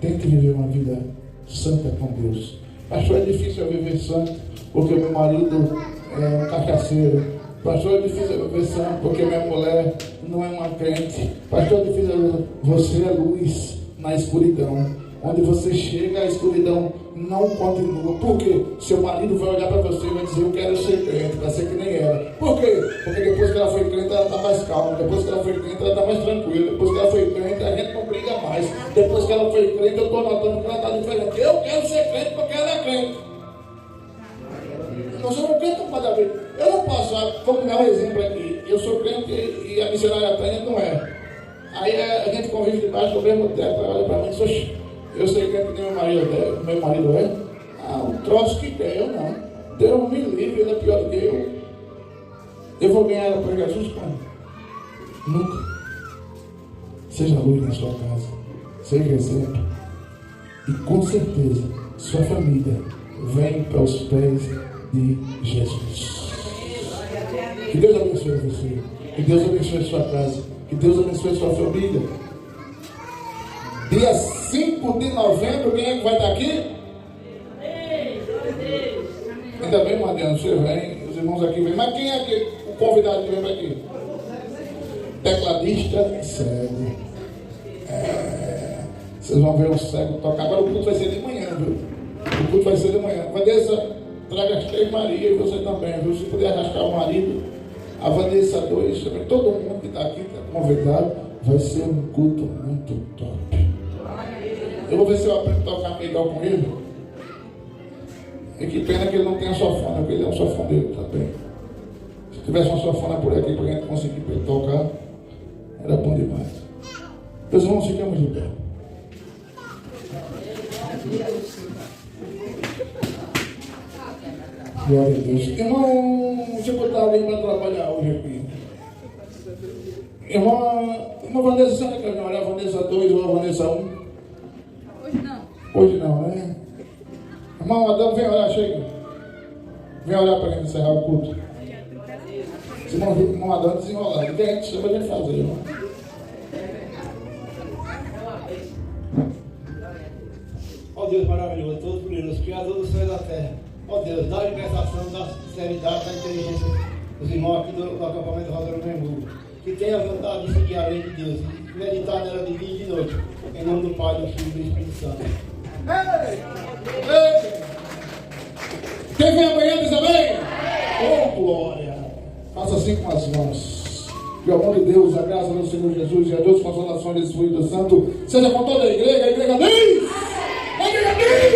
tem que viver uma vida santa com Deus. Pastor, é difícil eu viver santo porque meu marido é um cachaceiro. Pastor, é difícil eu viver santo porque minha mulher não é uma crente. Pastor, é difícil você é luz na escuridão. Onde você chega, a escuridão não continua. Por quê? Seu marido vai olhar para você e vai dizer: eu quero ser crente, para ser que nem ela. Por quê? Porque depois que ela foi crente, ela está mais calma. Depois que ela foi crente, ela está mais tranquila. Depois que ela foi crente, a gente não briga mais. Depois que ela foi crente, eu estou notando que ela está diferente. Eu quero ser crente porque ela é crente. Nós somos crentes, não pode haver. Eu não posso, vamos dar um exemplo aqui. Eu sou crente e a missionária Tânia não é. Aí a gente convive debaixo do mesmo teto. Ela olha para mim e diz: eu sei que meu marido é. Um troço que quer, eu não. Deus me livre, ele é pior do que eu. Eu vou ganhar ela para Jesus quando? Nunca. Seja luz na sua casa. Seja exemplo. E com certeza, sua família vem para os pés de Jesus. Que Deus abençoe você. Que Deus abençoe a sua casa. Que Deus abençoe a sua família. Dia 5 de novembro, quem é que vai estar aqui? Ainda bem, Mariana, você vem, os irmãos aqui vêm. Mas quem é que o convidado que vem aqui? Tecladista cego. Vocês vão ver um cego tocar. Agora o culto vai ser de manhã, viu? O culto vai ser de manhã. Vanessa, traga as 3 Maria e você também, viu? Se puder arrastar o marido, a Vanessa 2, todo mundo que está aqui, está convidado. Vai ser um culto muito top. Eu vou ver se eu aprendo a tocar melhor com ele. E que pena que ele não tem a sofona, porque ele é um sofoneiro também. Se tivesse uma sofona por aqui para a gente conseguir tocar, era bom demais. Meus irmãos, ficamos de pé. Glória a Deus. Irmão, deixa eu botar alguém para trabalhar hoje aqui. Irmã Vanessa, será que eu não olhar a Vanessa 2 ou a Vanessa 1? Hoje não, né? Irmão Adão, vem orar, chega. Vem orar para a gente encerrar o culto. Se irmão Adão desenrolar, o que a gente chama de fazer, irmão? Ó Deus maravilhoso, todo poderoso, Criador do céu e da terra. Ó Deus, dá a libertação, dá a sinceridade, dá a inteligência dos irmãos aqui do acampamento Rosa do Membu. Que tenha a vontade de seguir a lei de Deus e meditar nela de dia e de noite. Em nome do Pai, do Filho e do Espírito Santo. Ei! Quem vem amanhã diz amém? Oh, glória! Faça assim com as mãos. Que o amor de Deus, a graça do Senhor Jesus e a Deus consolações do Espírito Santo seja com toda a igreja diz! A igreja diz!